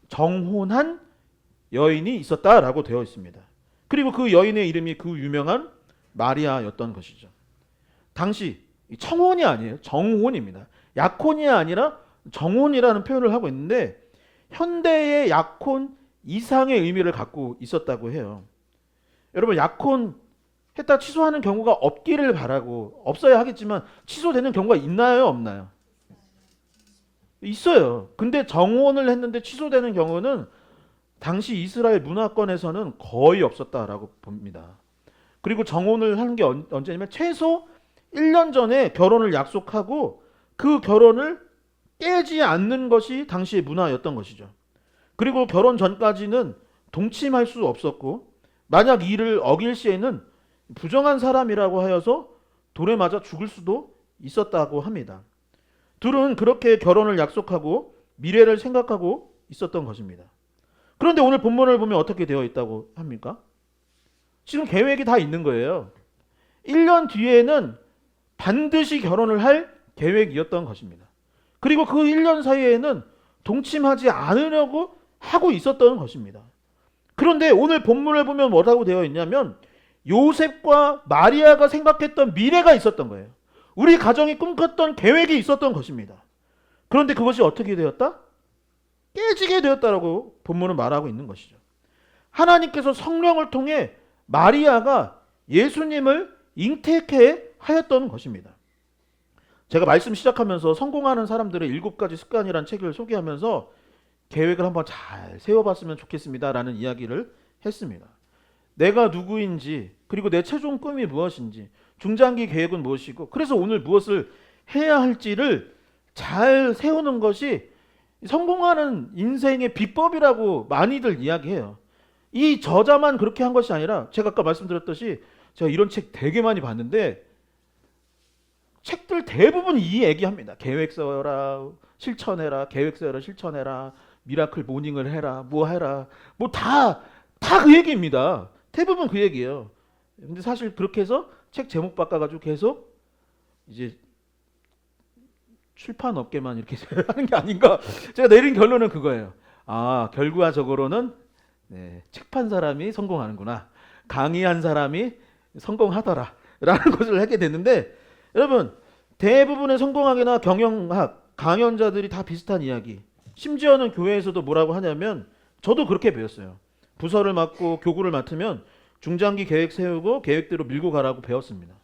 정혼한 여인이 있었다라고 되어 있습니다. 그리고 그 여인의 이름이 그 유명한 마리아였던 것이죠. 당시 청혼이 아니에요. 정혼입니다. 약혼이 아니라 정혼이라는 표현을 하고 있는데 현대의 약혼 이상의 의미를 갖고 있었다고 해요. 여러분, 약혼 했다 취소하는 경우가 없기를 바라고, 없어야 하겠지만 취소되는 경우가 있나요, 없나요? 있어요. 근데 정혼을 했는데 취소되는 경우는 당시 이스라엘 문화권에서는 거의 없었다라고 봅니다. 그리고 정혼을 하는 게 언제냐면 최소 1년 전에 결혼을 약속하고 그 결혼을 깨지 않는 것이 당시의 문화였던 것이죠. 그리고 결혼 전까지는 동침할 수 없었고, 만약 이를 어길 시에는 부정한 사람이라고 하여서 돌에 맞아 죽을 수도 있었다고 합니다. 둘은 그렇게 결혼을 약속하고 미래를 생각하고 있었던 것입니다. 그런데 오늘 본문을 보면 어떻게 되어 있다고 합니까? 지금 계획이 다 있는 거예요. 1년 뒤에는 반드시 결혼을 할 계획이었던 것입니다. 그리고 그 1년 사이에는 동침하지 않으려고 하고 있었던 것입니다. 그런데 오늘 본문을 보면 뭐라고 되어 있냐면 요셉과 마리아가 생각했던 미래가 있었던 거예요. 우리 가정이 꿈꿨던 계획이 있었던 것입니다. 그런데 그것이 어떻게 되었다? 깨지게 되었다라고 본문은 말하고 있는 것이죠. 하나님께서 성령을 통해 마리아가 예수님을 잉태케 하였던 것입니다. 제가 말씀 시작하면서 성공하는 사람들의 7가지 습관이라는 책을 소개하면서 계획을 한번 잘 세워봤으면 좋겠습니다라는 이야기를 했습니다. 내가 누구인지, 그리고 내 최종 꿈이 무엇인지, 중장기 계획은 무엇이고, 그래서 오늘 무엇을 해야 할지를 잘 세우는 것이 성공하는 인생의 비법이라고 많이들 이야기해요. 이 저자만 그렇게 한 것이 아니라 제가 아까 말씀드렸듯이 제가 이런 책 되게 많이 봤는데 책들 대부분 이 얘기합니다. 계획 세워라, 실천해라, 계획 세워라, 실천해라, 미라클 모닝을 해라, 뭐 해라, 뭐 다 그 얘기입니다. 대부분 그 얘기예요. 근데 사실 그렇게 해서 책 제목 바꿔가지고 계속 이제 출판업계만 이렇게 하는 게 아닌가. 제가 내린 결론은 그거예요. 아, 결과적으로는 책 판 사람이 성공하는구나, 강의한 사람이 성공하더라 라는 것을 하게 됐는데, 여러분 대부분의 성공학이나 경영학 강연자들이 다 비슷한 이야기, 심지어는 교회에서도 뭐라고 하냐면, 저도 그렇게 배웠어요. 부서를 맡고 교구를 맡으면 중장기 계획 세우고 계획대로 밀고 가라고 배웠습니다.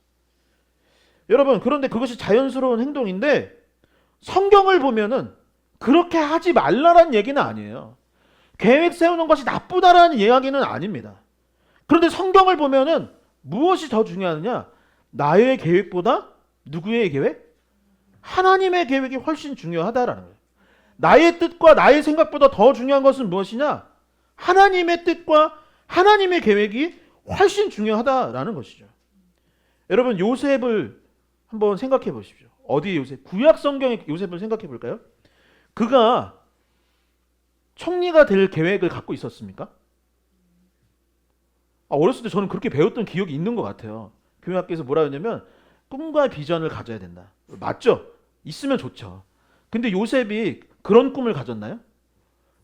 여러분, 그런데 그것이 자연스러운 행동인데 성경을 보면은 그렇게 하지 말라는 얘기는 아니에요. 계획 세우는 것이 나쁘다라는 이야기는 아닙니다. 그런데 성경을 보면은 무엇이 더 중요하느냐? 나의 계획보다 누구의 계획? 하나님의 계획이 훨씬 중요하다라는 거예요. 나의 뜻과 나의 생각보다 더 중요한 것은 무엇이냐? 하나님의 뜻과 하나님의 계획이 훨씬 중요하다라는 것이죠. 여러분, 요셉을 한번 생각해 보십시오. 어디의 요셉? 구약 성경의 요셉을 생각해 볼까요? 그가 총리가 될 계획을 갖고 있었습니까? 어렸을 때 저는 그렇게 배웠던 기억이 있는 것 같아요. 교회학교에서 뭐라 했냐면 꿈과 비전을 가져야 된다. 맞죠? 있으면 좋죠. 근데 요셉이 그런 꿈을 가졌나요?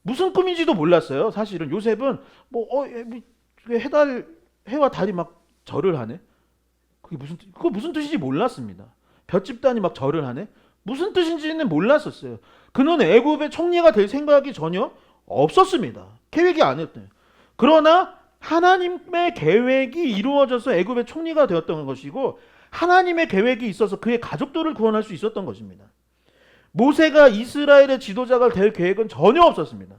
무슨 꿈인지도 몰랐어요. 사실은 요셉은 해와 달이 막 절을 하네. 그거 무슨 뜻인지 몰랐습니다. 볕 집단이 막 절을 하네. 무슨 뜻인지는 몰랐었어요. 그는 애굽의 총리가 될 생각이 전혀 없었습니다. 계획이 아니었대요. 그러나 하나님의 계획이 이루어져서 애굽의 총리가 되었던 것이고 하나님의 계획이 있어서 그의 가족들을 구원할 수 있었던 것입니다. 모세가 이스라엘의 지도자가 될 계획은 전혀 없었습니다.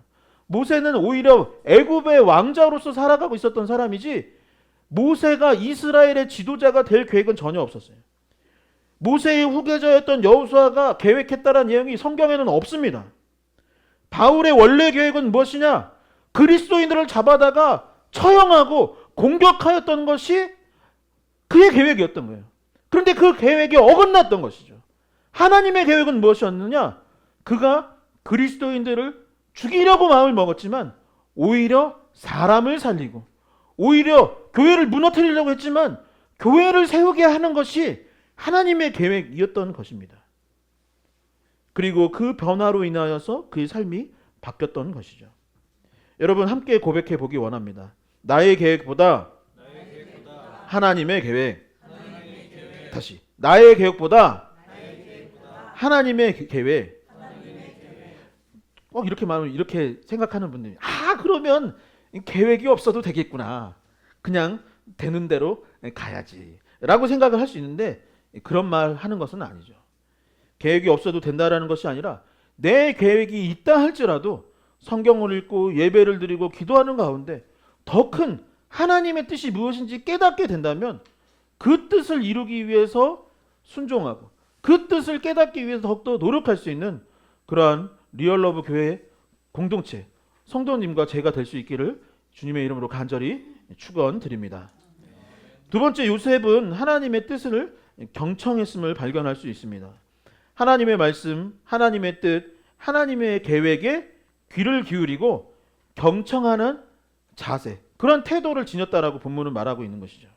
모세는 오히려 애굽의 왕자로서 살아가고 있었던 사람이지 모세가 이스라엘의 지도자가 될 계획은 전혀 없었어요. 모세의 후계자였던 여호수아가 계획했다는 내용이 성경에는 없습니다. 바울의 원래 계획은 무엇이냐? 그리스도인들을 잡아다가 처형하고 공격하였던 것이 그의 계획이었던 거예요. 그런데 그 계획이 어긋났던 것이죠. 하나님의 계획은 무엇이었느냐? 그가 그리스도인들을 죽이려고 마음을 먹었지만 오히려 사람을 살리고 오히려 교회를 무너뜨리려고 했지만 교회를 세우게 하는 것이 하나님의 계획이었던 것입니다. 그리고 그 변화로 인하여서 그의 삶이 바뀌었던 것이죠. 여러분 함께 고백해 보기 원합니다. 나의 계획보다 하나님의 계획. 다시 나의 계획보다 하나님의 계획. 꼭 이렇게 말하면 이렇게 생각하는 분들이 그러면 계획이 없어도 되겠구나. 그냥 되는 대로 가야지 라고 생각을 할 수 있는데 그런 말 하는 것은 아니죠. 계획이 없어도 된다라는 것이 아니라 내 계획이 있다 할지라도 성경을 읽고 예배를 드리고 기도하는 가운데 더 큰 하나님의 뜻이 무엇인지 깨닫게 된다면 그 뜻을 이루기 위해서 순종하고 그 뜻을 깨닫기 위해서 더욱더 노력할 수 있는 그러한 리얼러브 교회 공동체 성도님과 제가 될 수 있기를 주님의 이름으로 간절히 축원드립니다. 두 번째, 요셉은 하나님의 뜻을 경청했음을 발견할 수 있습니다. 하나님의 말씀, 하나님의 뜻, 하나님의 계획에 귀를 기울이고 경청하는 자세, 그런 태도를 지녔다라고 본문은 말하고 있는 것이죠.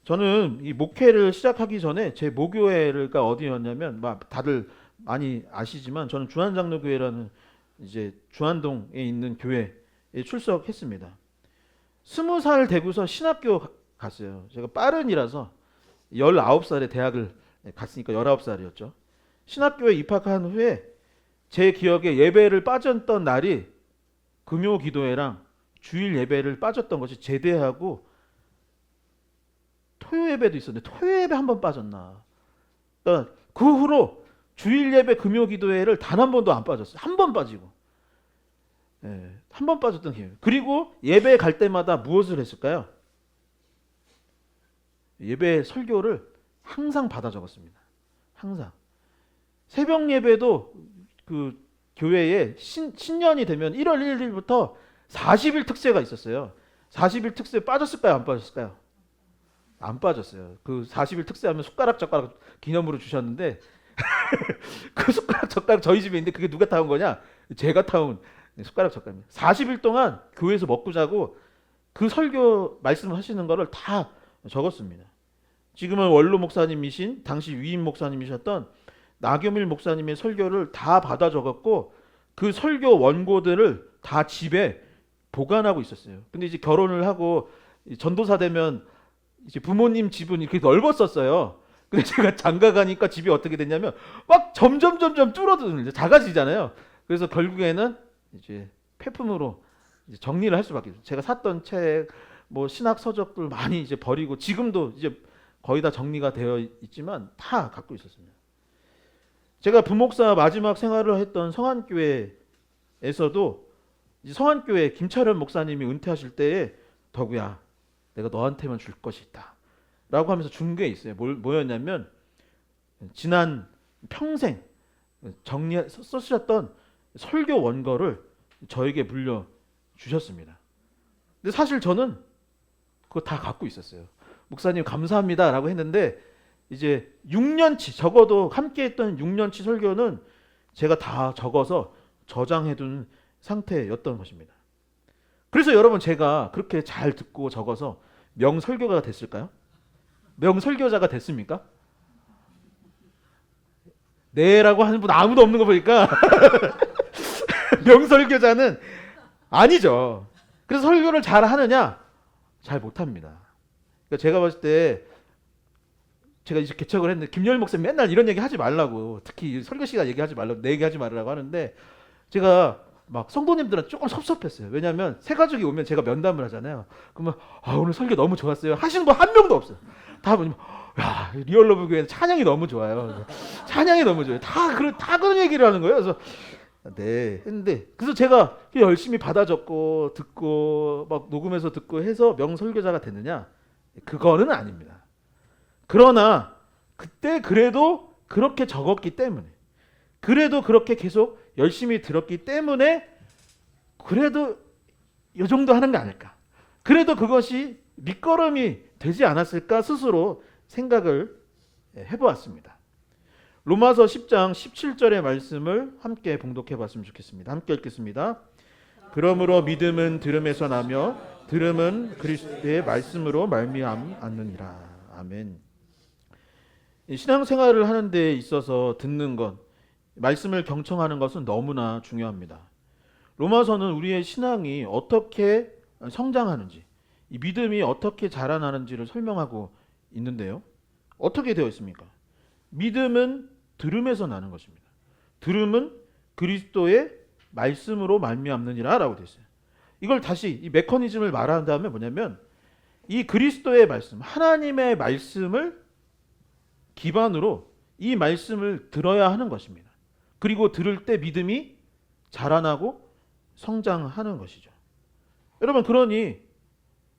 저는 이 목회를 시작하기 전에 제 모교회가 어디였냐면 다들 많이 아시지만 저는 주한장로교회라는 이제 주안동에 있는 교회에 출석했습니다. 20살 되고서 신학교 갔어요. 제가 빠른이라서 19살에 대학을 갔으니까 19살이었죠. 신학교에 입학한 후에 제 기억에 예배를 빠졌던 날이 금요 기도회랑 주일 예배를 빠졌던 것이 제대하고 토요 예배도 있었는데 토요 예배 한 번 빠졌나. 그러니까 그 후로 주일 예배 금요 기도회를 단 한 번도 안 빠졌어요. 한 번 빠지고. 한 번 빠졌던 기회. 그리고 예배 갈 때마다 무엇을 했을까요? 예배 설교를 항상 받아 적었습니다. 항상. 새벽 예배도 그 교회에 신년이 되면 1월 1일부터 40일 특세가 있었어요. 40일 특세 빠졌을까요? 안 빠졌을까요? 안 빠졌어요. 그 40일 특세하면 숟가락 젓가락 기념으로 주셨는데 그 숟가락 젓가락 저희 집에 있는데 그게 누가 타온 거냐? 제가 타온 숟가락 젓가락입니다. 40일 동안 교회에서 먹고 자고 그 설교 말씀을 하시는 거를 다 적었습니다. 지금은 원로 목사님이신 당시 위임 목사님이셨던 나겸일 목사님의 설교를 다 받아 적었고 그 설교 원고들을 다 집에 보관하고 있었어요. 근데 이제 결혼을 하고 전도사 되면 이제 부모님 집은 이렇게 넓었었어요. 근데 제가 장가 가니까 집이 어떻게 됐냐면 막 점점 줄어드는 작아지잖아요. 그래서 결국에는 이제 폐품으로 이제 정리를 할 수밖에 없어요. 제가 샀던 책, 뭐 신학 서적들 많이 이제 버리고 지금도 이제 거의 다 정리가 되어 있지만 다 갖고 있었습니다. 제가 부목사 마지막 생활을 했던 성안교회에서도 이제 성안교회 김철현 목사님이 은퇴하실 때에 덕우야, 내가 너한테만 줄 것이 있다 라고 하면서 준 게 있어요. 뭐였냐면 지난 평생 쓰셨던 설교 원고를 저에게 물려 주셨습니다. 근데 사실 저는 그거 다 갖고 있었어요. 목사님 감사합니다 라고 했는데 이제 6년치 적어도 함께 했던 6년치 설교는 제가 다 적어서 저장해둔 상태였던 것입니다. 그래서 여러분 제가 그렇게 잘 듣고 적어서 명설교가 됐을까요? 명설교자가 됐습니까? 네라고 하는 분 아무도 없는 거 보니까 명설교자는 아니죠. 그래서 설교를 잘 하느냐? 잘 못합니다. 그러니까 제가 봤을 때 제가 이제 개척을 했는데 김여일 목사님 맨날 이런 얘기 하지 말라고, 특히 설교 시간 얘기하지 말라고, 내 얘기하지 말라고 하는데 제가 막 성도님들은 조금 섭섭했어요. 왜냐하면 새 가족이 오면 제가 면담을 하잖아요. 그러면 오늘 설교 너무 좋았어요 하시는 분 한 명도 없어요. 다 보면 야, 리얼러브 교회는 찬양이 너무 좋아요. 찬양이 너무 좋아요. 다 그런 얘기를 하는 거예요. 그래서 네 했는데, 그래서 제가 열심히 받아 적고 듣고 막 녹음해서 듣고 해서 명설교자가 됐느냐? 그거는 아닙니다. 그러나 그때 그래도 그렇게 적었기 때문에, 그래도 그렇게 계속 열심히 들었기 때문에 그래도 이 정도 하는 게 아닐까, 그래도 그것이 밑거름이 되지 않았을까 스스로 생각을 해보았습니다. 로마서 10장 17절의 말씀을 함께 봉독해 봤으면 좋겠습니다. 함께 읽겠습니다. 그러므로 믿음은 들음에서 나며 들음은 그리스도의 말씀으로 말미암느니라. 아멘. 신앙생활을 하는 데 있어서 듣는 것, 말씀을 경청하는 것은 너무나 중요합니다. 로마서는 우리의 신앙이 어떻게 성장하는지, 이 믿음이 어떻게 자라나는지를 설명하고 있는데요. 어떻게 되어 있습니까? 믿음은 들음에서 나는 것입니다. 들음은 그리스도의 말씀으로 말미암느니라 라고 되어 있어요. 이걸 다시 이 메커니즘을 말한 다음에 뭐냐면, 이 그리스도의 말씀, 하나님의 말씀을 기반으로 이 말씀을 들어야 하는 것입니다. 그리고 들을 때 믿음이 자라나고 성장하는 것이죠. 여러분, 그러니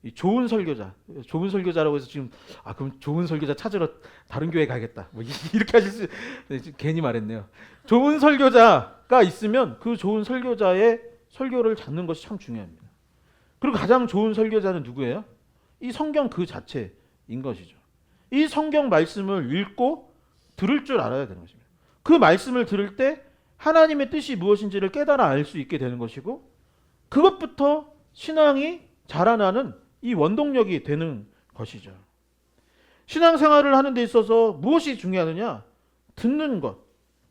이 좋은 설교자라고 해서 지금 그럼 좋은 설교자 찾으러 다른 교회 가야겠다, 뭐 이렇게 하실 수, 괜히 말했네요. 좋은 설교자가 있으면 그 좋은 설교자의 설교를 찾는 것이 참 중요합니다. 그리고 가장 좋은 설교자는 누구예요? 이 성경 그 자체인 것이죠. 이 성경 말씀을 읽고 들을 줄 알아야 되는 것입니다. 그 말씀을 들을 때 하나님의 뜻이 무엇인지를 깨달아 알 수 있게 되는 것이고, 그것부터 신앙이 자라나는 이 원동력이 되는 것이죠. 신앙생활을 하는 데 있어서 무엇이 중요하느냐? 듣는 것,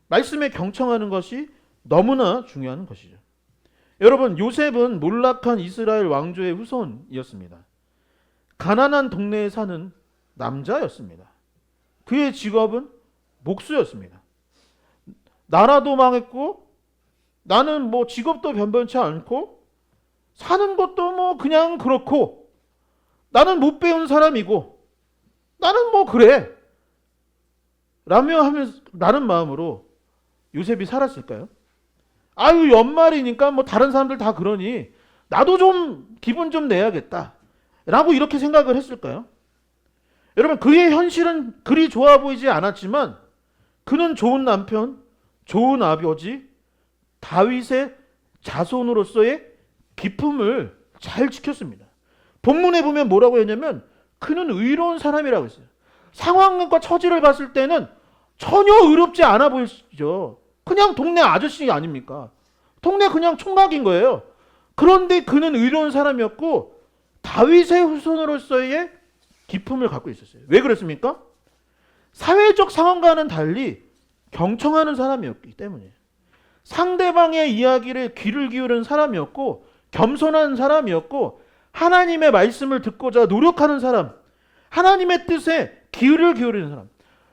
말씀에 경청하는 것이 너무나 중요한 것이죠. 여러분, 요셉은 몰락한 이스라엘 왕조의 후손이었습니다. 가난한 동네에 사는 남자였습니다. 그의 직업은 목수였습니다. 나라도 망했고, 나는 뭐 직업도 변변치 않고, 사는 것도 뭐 그냥 그렇고, 나는 못 배운 사람이고, 나는 뭐 그래 라는 마음으로 요셉이 살았을까요? 연말이니까 뭐 다른 사람들 다 그러니 나도 좀 기분 좀 내야겠다 라고 이렇게 생각을 했을까요? 여러분, 그의 현실은 그리 좋아 보이지 않았지만 그는 좋은 남편, 좋은 아버지, 다윗의 자손으로서의 기품을 잘 지켰습니다. 본문에 보면 뭐라고 했냐면 그는 의로운 사람이라고 했어요. 상황과 처지를 봤을 때는 전혀 의롭지 않아 보이죠. 그냥 동네 아저씨 아닙니까? 동네 그냥 총각인 거예요. 그런데 그는 의로운 사람이었고 다윗의 후손으로서의 기품을 갖고 있었어요. 왜 그랬습니까? 사회적 상황과는 달리 경청하는 사람이었기 때문이에요. 상대방의 이야기를 귀를 기울이는 사람이었고, 겸손한 사람이었고, 하나님의 말씀을 듣고자 노력하는 사람, 하나님의 뜻에 귀를 기울이는 사람,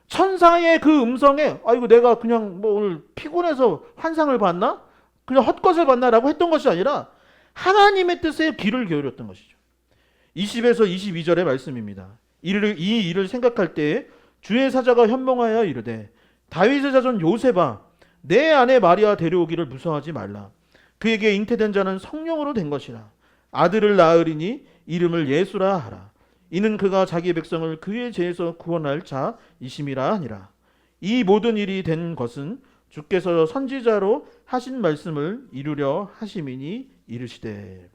천사의 그 음성에 내가 그냥 뭐 오늘 피곤해서 환상을 봤나? 그냥 헛것을 봤나? 라고 했던 것이 아니라 하나님의 뜻에 귀를 기울였던 것이죠. 20에서 22절의 말씀입니다. 이 일을 생각할 때에 주의 사자가 현몽하여 이르되 다윗의 자손 요셉아, 내 아내 마리아 데려오기를 무서워하지 말라. 그에게 잉태된 자는 성령으로 된 것이라. 아들을 낳으리니 이름을 예수라 하라. 이는 그가 자기 백성을 그의 죄에서 구원할 자이심이라 하니라. 이 모든 일이 된 것은 주께서 선지자로 하신 말씀을 이루려 하심이니 이르시되.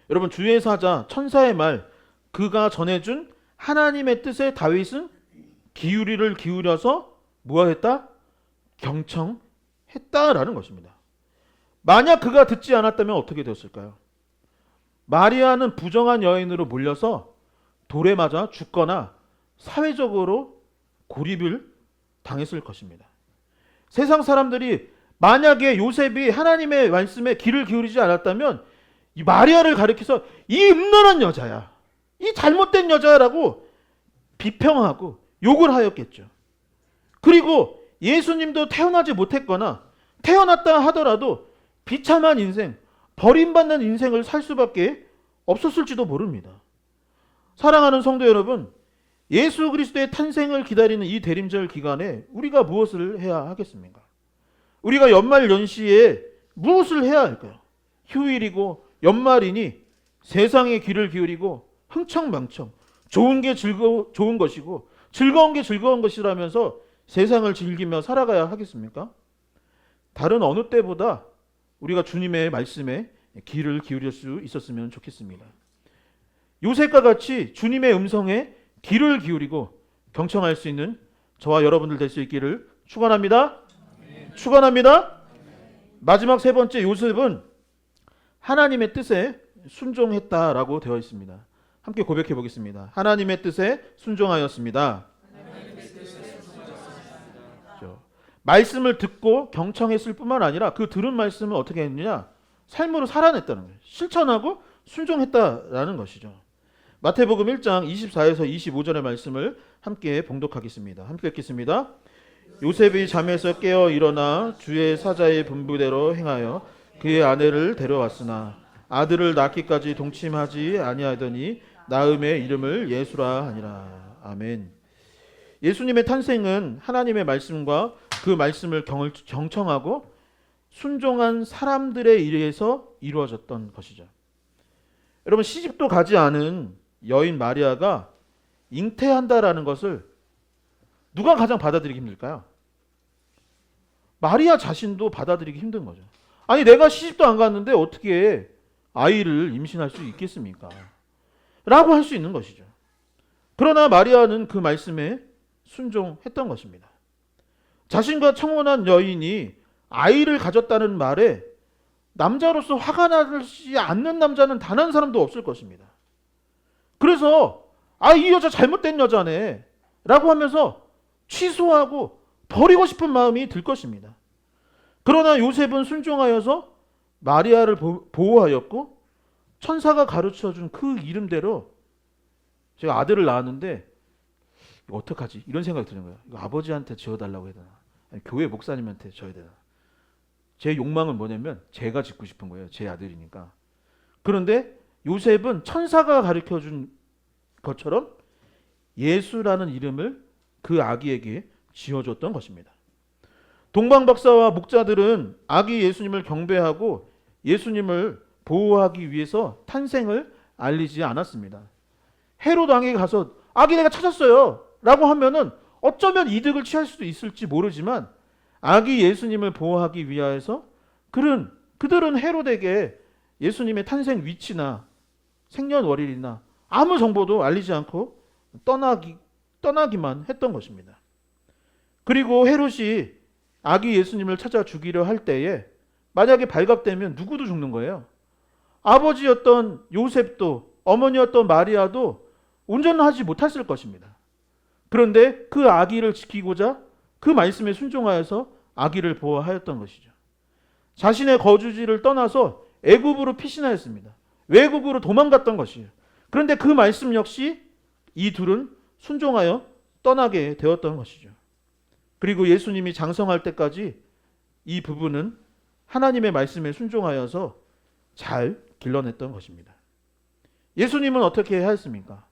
여러분, 주의 사자 천사의 말, 그가 전해준 하나님의 뜻에 다윗은 기울이를 기울여서 무엇했다? 경청했다라는 것입니다. 만약 그가 듣지 않았다면 어떻게 되었을까요? 마리아는 부정한 여인으로 몰려서 돌에 맞아 죽거나 사회적으로 고립을 당했을 것입니다. 세상 사람들이 만약에 요셉이 하나님의 말씀에 귀를 기울이지 않았다면 이 마리아를 가리켜서 이 음란한 여자야, 이 잘못된 여자라고 비평하고 욕을 하였겠죠. 그리고 예수님도 태어나지 못했거나 태어났다 하더라도 비참한 인생, 버림받는 인생을 살 수밖에 없었을지도 모릅니다. 사랑하는 성도 여러분, 예수 그리스도의 탄생을 기다리는 이 대림절 기간에 우리가 무엇을 해야 하겠습니까? 우리가 연말 연시에 무엇을 해야 할까요? 휴일이고 연말이니 세상에 귀를 기울이고 흥청망청 좋은 게 좋은 것이고 즐거운 게 즐거운 것이라면서 세상을 즐기며 살아가야 하겠습니까? 다른 어느 때보다 우리가 주님의 말씀에 귀를 기울일 수 있었으면 좋겠습니다. 요셉과 같이 주님의 음성에 귀를 기울이고 경청할 수 있는 저와 여러분들 될 수 있기를 축원합니다. 축원합니다. 마지막 세 번째, 요셉은 하나님의 뜻에 순종했다라고 되어 있습니다. 함께 고백해 보겠습니다. 하나님의 뜻에 순종하였습니다. 말씀을 듣고 경청했을 뿐만 아니라 그 들은 말씀을 어떻게 했느냐? 삶으로 살아냈다는 거예요. 실천하고 순종했다라는 것이죠. 마태복음 1장 24에서 25절의 말씀을 함께 봉독하겠습니다. 함께 읽겠습니다. 요셉이 잠에서 깨어 일어나 주의 사자의 분부대로 행하여 그의 아내를 데려왔으나 아들을 낳기까지 동침하지 아니하더니 낳음의 이름을 예수라 하니라. 아멘. 예수님의 탄생은 하나님의 말씀과 그 말씀을 경청하고 순종한 사람들에 의해서 이루어졌던 것이죠. 여러분, 시집도 가지 않은 여인 마리아가 잉태한다라는 것을 누가 가장 받아들이기 힘들까요? 마리아 자신도 받아들이기 힘든 거죠. 아니, 내가 시집도 안 갔는데 어떻게 아이를 임신할 수 있겠습니까? 라고 할 수 있는 것이죠. 그러나 마리아는 그 말씀에 순종했던 것입니다. 자신과 청혼한 여인이 아이를 가졌다는 말에 남자로서 화가 나지 않는 남자는 단 한 사람도 없을 것입니다. 그래서 이 여자 잘못된 여자네 라고 하면서 취소하고 버리고 싶은 마음이 들 것입니다. 그러나 요셉은 순종하여서 마리아를 보호하였고 천사가 가르쳐준 그 이름대로 제가 아들을 낳았는데 이거 어떡하지? 이런 생각이 드는 거예요. 이거 아버지한테 지어달라고 해야 되나? 아니, 교회 목사님한테 지어야 되나? 제 욕망은 뭐냐면 제가 짓고 싶은 거예요. 제 아들이니까. 그런데 요셉은 천사가 가르쳐준 것처럼 예수라는 이름을 그 아기에게 지어줬던 것입니다. 동방박사와 목자들은 아기 예수님을 경배하고 예수님을 보호하기 위해서 탄생을 알리지 않았습니다. 헤롯 왕에게 가서 아기 내가 찾았어요 라고 하면은 어쩌면 이득을 취할 수도 있을지 모르지만 아기 예수님을 보호하기 위하여서 그들은 헤롯에게 예수님의 탄생 위치나 생년월일이나 아무 정보도 알리지 않고 떠나기만 했던 것입니다. 그리고 헤롯이 아기 예수님을 찾아 죽이려 할 때에 만약에 발각되면 누구도 죽는 거예요. 아버지였던 요셉도 어머니였던 마리아도 운전하지 못했을 것입니다. 그런데 그 아기를 지키고자 그 말씀에 순종하여서 아기를 보호하였던 것이죠. 자신의 거주지를 떠나서 애굽으로 피신하였습니다. 외국으로 도망갔던 것이에요. 그런데 그 말씀 역시 이 둘은 순종하여 떠나게 되었던 것이죠. 그리고 예수님이 장성할 때까지 이 부부는 하나님의 말씀에 순종하여서 잘 길러냈던 것입니다. 예수님은 어떻게 하였습니까?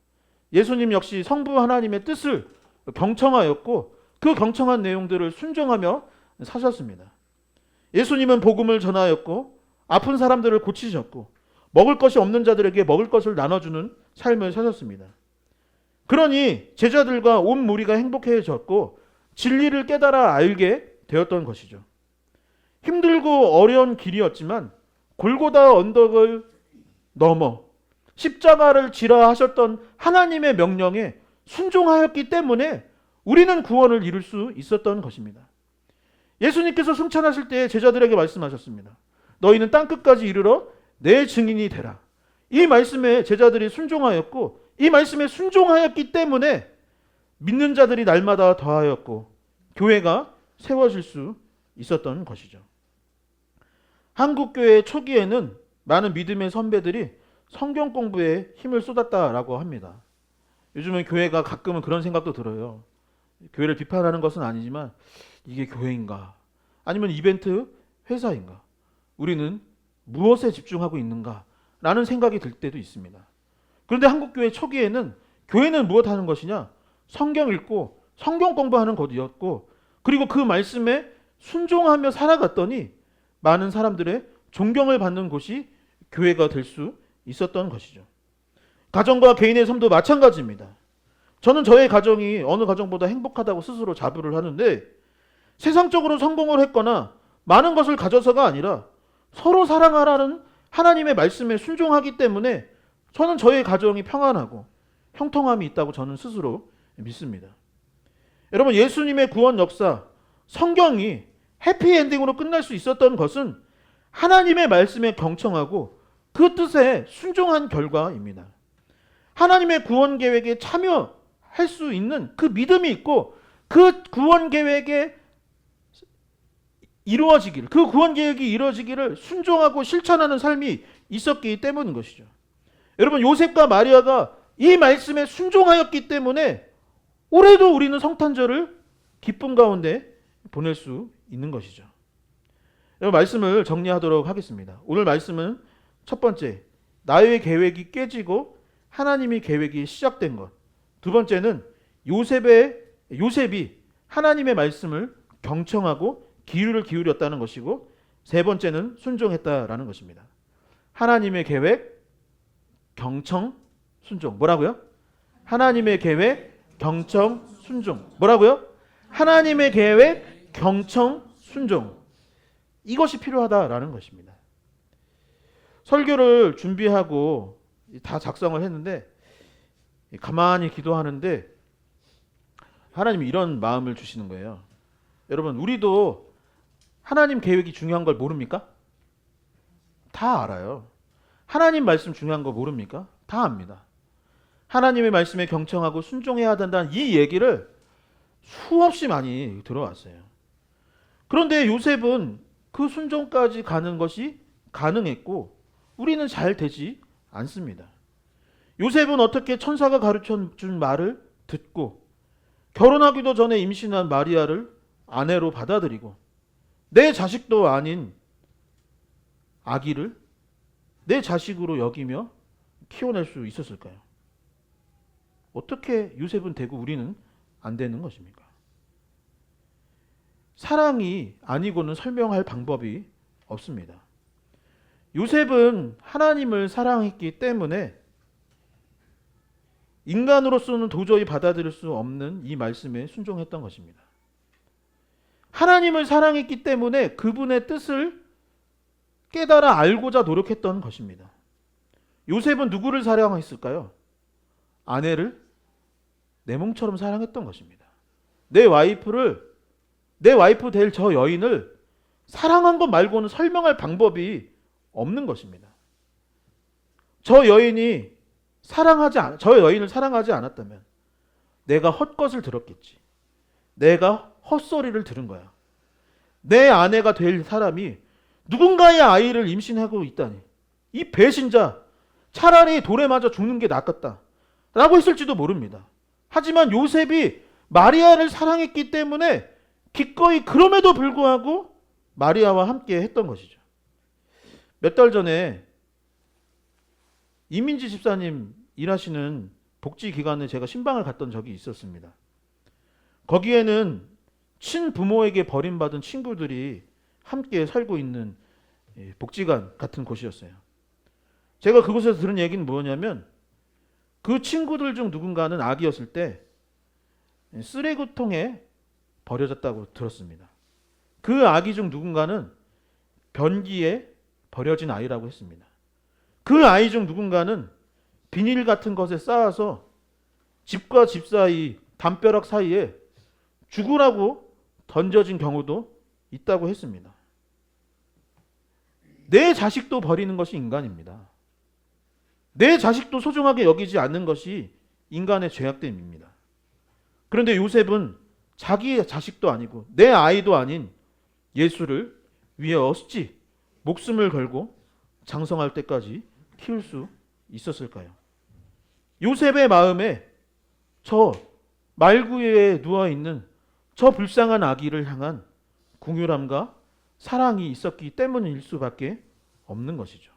예수님 역시 성부 하나님의 뜻을 경청하였고 그 경청한 내용들을 순종하며 사셨습니다. 예수님은 복음을 전하였고 아픈 사람들을 고치셨고 먹을 것이 없는 자들에게 먹을 것을 나눠주는 삶을 사셨습니다. 그러니 제자들과 온 무리가 행복해졌고 진리를 깨달아 알게 되었던 것이죠. 힘들고 어려운 길이었지만 골고다 언덕을 넘어 십자가를 지라 하셨던 하나님의 명령에 순종하였기 때문에 우리는 구원을 이룰 수 있었던 것입니다. 예수님께서 승천하실 때 제자들에게 말씀하셨습니다. 너희는 땅끝까지 이르러 내 증인이 되라. 이 말씀에 제자들이 순종하였고 이 말씀에 순종하였기 때문에 믿는 자들이 날마다 더하였고 교회가 세워질 수 있었던 것이죠. 한국교회 초기에는 많은 믿음의 선배들이 성경 공부에 힘을 쏟았다라고 합니다. 요즘은 교회가 가끔은 그런 생각도 들어요. 교회를 비판하는 것은 아니지만 이게 교회인가? 아니면 이벤트 회사인가? 우리는 무엇에 집중하고 있는가? 라는 생각이 들 때도 있습니다. 그런데 한국교회 초기에는 교회는 무엇 하는 것이냐? 성경 읽고 성경 공부하는 것이었고, 그리고 그 말씀에 순종하며 살아갔더니 많은 사람들의 존경을 받는 곳이 교회가 될 수 있었던 것이죠. 가정과 개인의 삶도 마찬가지입니다. 저는 저의 가정이 어느 가정보다 행복하다고 스스로 자부를 하는데, 세상적으로 성공을 했거나 많은 것을 가져서가 아니라 서로 사랑하라는 하나님의 말씀에 순종하기 때문에 저는 저의 가정이 평안하고 형통함이 있다고 저는 스스로 믿습니다. 여러분, 예수님의 구원 역사, 성경이 해피엔딩으로 끝날 수 있었던 것은 하나님의 말씀에 경청하고 그 뜻에 순종한 결과입니다. 하나님의 구원 계획에 참여할 수 있는 그 믿음이 있고, 그 구원 계획에 이루어지기를, 그 구원 계획이 이루어지기를 순종하고 실천하는 삶이 있었기 때문인 것이죠. 여러분, 요셉과 마리아가 이 말씀에 순종하였기 때문에 올해도 우리는 성탄절을 기쁨 가운데 보낼 수 있는 것이죠. 여러분, 말씀을 정리하도록 하겠습니다. 오늘 말씀은 첫 번째, 나의 계획이 깨지고 하나님의 계획이 시작된 것. 두 번째는 요셉이 하나님의 말씀을 경청하고 귀를 기울였다는 것이고, 세 번째는 순종했다라는 것입니다. 하나님의 계획, 경청, 순종. 뭐라고요? 하나님의 계획, 경청, 순종. 뭐라고요? 하나님의 계획, 경청, 순종. 이것이 필요하다라는 것입니다. 설교를 준비하고 다 작성을 했는데, 가만히 기도하는데 하나님이 이런 마음을 주시는 거예요. 여러분, 우리도 하나님 계획이 중요한 걸 모릅니까? 다 알아요. 하나님 말씀 중요한 거 모릅니까? 다 압니다. 하나님의 말씀에 경청하고 순종해야 된다는 이 얘기를 수없이 많이 들어왔어요. 그런데 요셉은 그 순종까지 가는 것이 가능했고 우리는 잘 되지 않습니다. 요셉은 어떻게 천사가 가르쳐 준 말을 듣고 결혼하기도 전에 임신한 마리아를 아내로 받아들이고 내 자식도 아닌 아기를 내 자식으로 여기며 키워낼 수 있었을까요? 어떻게 요셉은 되고 우리는 안 되는 것입니까? 사랑이 아니고는 설명할 방법이 없습니다. 요셉은 하나님을 사랑했기 때문에 인간으로서는 도저히 받아들일 수 없는 이 말씀에 순종했던 것입니다. 하나님을 사랑했기 때문에 그분의 뜻을 깨달아 알고자 노력했던 것입니다. 요셉은 누구를 사랑했을까요? 아내를 내 몸처럼 사랑했던 것입니다. 내 와이프 될 저 여인을 사랑한 것 말고는 설명할 방법이 없는 것입니다. 저 여인을 사랑하지 않았다면 내가 헛것을 들었겠지. 내가 헛소리를 들은 거야. 내 아내가 될 사람이 누군가의 아이를 임신하고 있다니. 이 배신자, 차라리 돌에 맞아 죽는 게 낫겠다 라고 했을지도 모릅니다. 하지만 요셉이 마리아를 사랑했기 때문에 기꺼이 그럼에도 불구하고 마리아와 함께 했던 것이죠. 몇 달 전에 이민지 집사님 일하시는 복지기관에 제가 신방을 갔던 적이 있었습니다. 거기에는 친부모에게 버림받은 친구들이 함께 살고 있는 복지관 같은 곳이었어요. 제가 그곳에서 들은 얘기는 뭐냐면 그 친구들 중 누군가는 아기였을 때 쓰레기통에 버려졌다고 들었습니다. 그 아기 중 누군가는 변기에 버려진 아이라고 했습니다. 그 아이 중 누군가는 비닐 같은 것에 쌓아서 집과 집 사이, 담벼락 사이에 죽으라고 던져진 경우도 있다고 했습니다. 내 자식도 버리는 것이 인간입니다. 내 자식도 소중하게 여기지 않는 것이 인간의 죄악됨입니다. 그런데 요셉은 자기 자식도 아니고 내 아이도 아닌 예수를 위해 어찌 목숨을 걸고 장성할 때까지 키울 수 있었을까요? 요셉의 마음에 저 말구에 누워있는 저 불쌍한 아기를 향한 궁휼함과 사랑이 있었기 때문일 수밖에 없는 것이죠.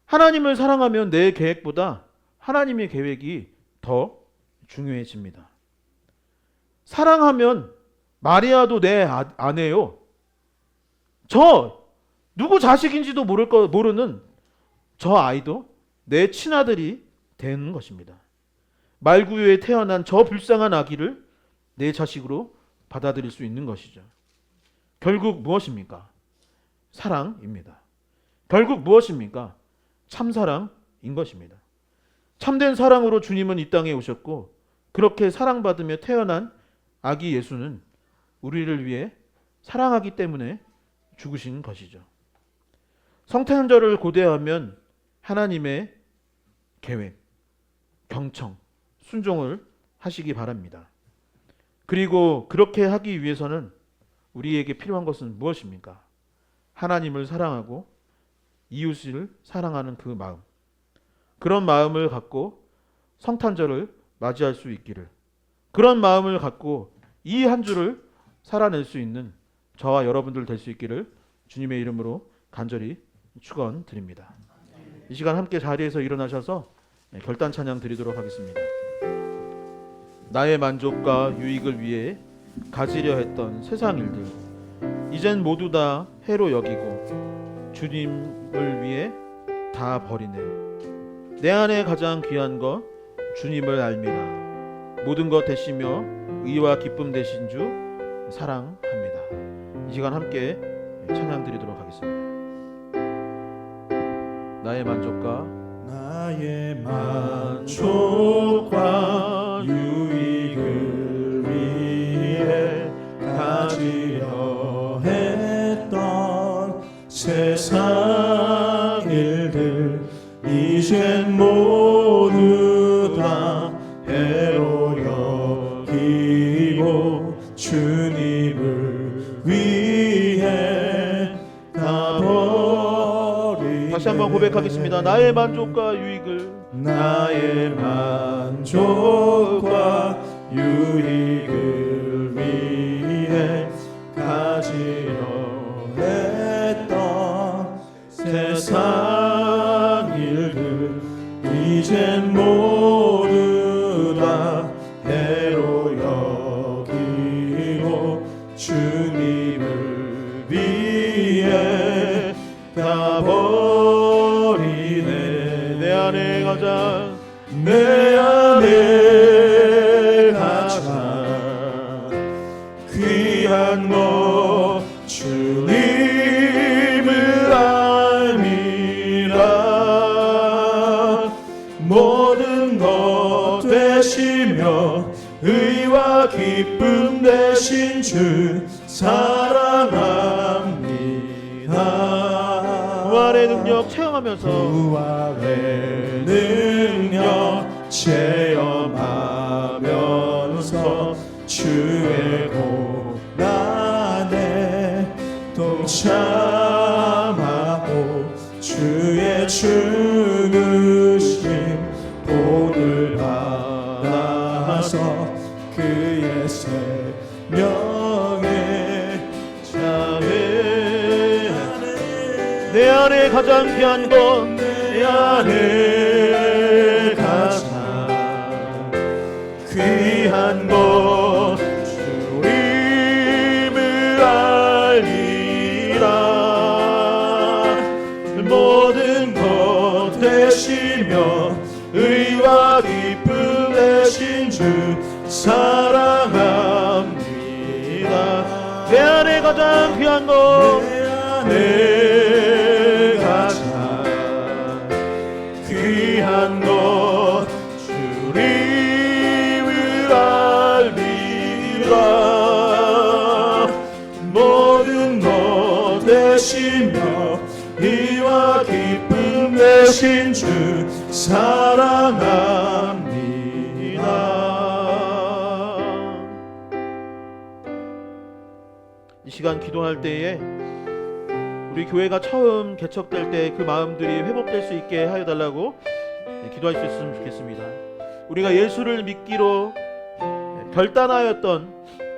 하나님을 사랑하면 내 계획보다 하나님의 계획이 더 중요해집니다. 사랑하면 마리아도 내 아내요. 저 누구 자식인지도 모르는 저 아이도 내 친아들이 되는 것입니다. 말구유에 태어난 저 불쌍한 아기를 내 자식으로 받아들일 수 있는 것이죠. 결국 무엇입니까? 사랑입니다. 결국 무엇입니까? 참사랑인 것입니다. 참된 사랑으로 주님은 이 땅에 오셨고 그렇게 사랑받으며 태어난 아기 예수는 우리를 위해 사랑하기 때문에 죽으신 것이죠. 성탄절을 고대하면 하나님의 계획, 경청, 순종을 하시기 바랍니다. 그리고 그렇게 하기 위해서는 우리에게 필요한 것은 무엇입니까? 하나님을 사랑하고 이웃을 사랑하는 그 마음. 그런 마음을 갖고 성탄절을 맞이할 수 있기를, 그런 마음을 갖고 이 한 주를 살아낼 수 있는 저와 여러분들 될 수 있기를 주님의 이름으로 간절히 축원드립니다. 이 시간 함께 자리에서 일어나셔서 결단 찬양 드리도록 하겠습니다. 나의 만족과 유익을 위해 가지려 했던 세상 일들 이젠 모두 다 해로 여기고 주님을 위해 다 버리네. 내 안에 가장 귀한 것 주님을 알미라. 모든 것 되시며 의와 기쁨 되신 주 사랑합니다. 이 시간 함께 찬양 드리도록 하겠습니다. 나의 만족과
유익을 위해 가지려 했던 세상 일들 이젠 모두 다 해로 여기고 주님을 위해 다 버리.
다시 한번 고백하겠습니다. 나의 만족과 유익을
유익을 위해 가지려 했던 세상 일들 이젠 모두 다 해로 여기고 주님을 위해 다 버리네. 내 안에 가장 귀한 것 주님을 알미라. 모든 것 되시며 의와 기쁨 되신 주 사랑합니다.
부활의 능력 체험하면서
부활의 능력 체험하면서 주의 고난에 동참하고 주의 죽으심 본을 받아서 그의 생명에 참여하네.
내 안에 가장 귀한 것
내 안에 가장 귀한 것 주님을 알리라. 모든 것 되시며 의와 기쁨 되신 주 사랑합니다.
내 안에 가장 귀한 것
내 가장 귀한 것 주님을 알미라. 모든 것 되시며 의와 기쁨 되신 주 사랑합니다.
이 시간 기도할 때에 우리 교회가 처음 개척될 때 그 마음들이 회복될 수 있게 하여 달라고 기도할 수 있으면 좋겠습니다. 우리가 예수를 믿기로 결단하였던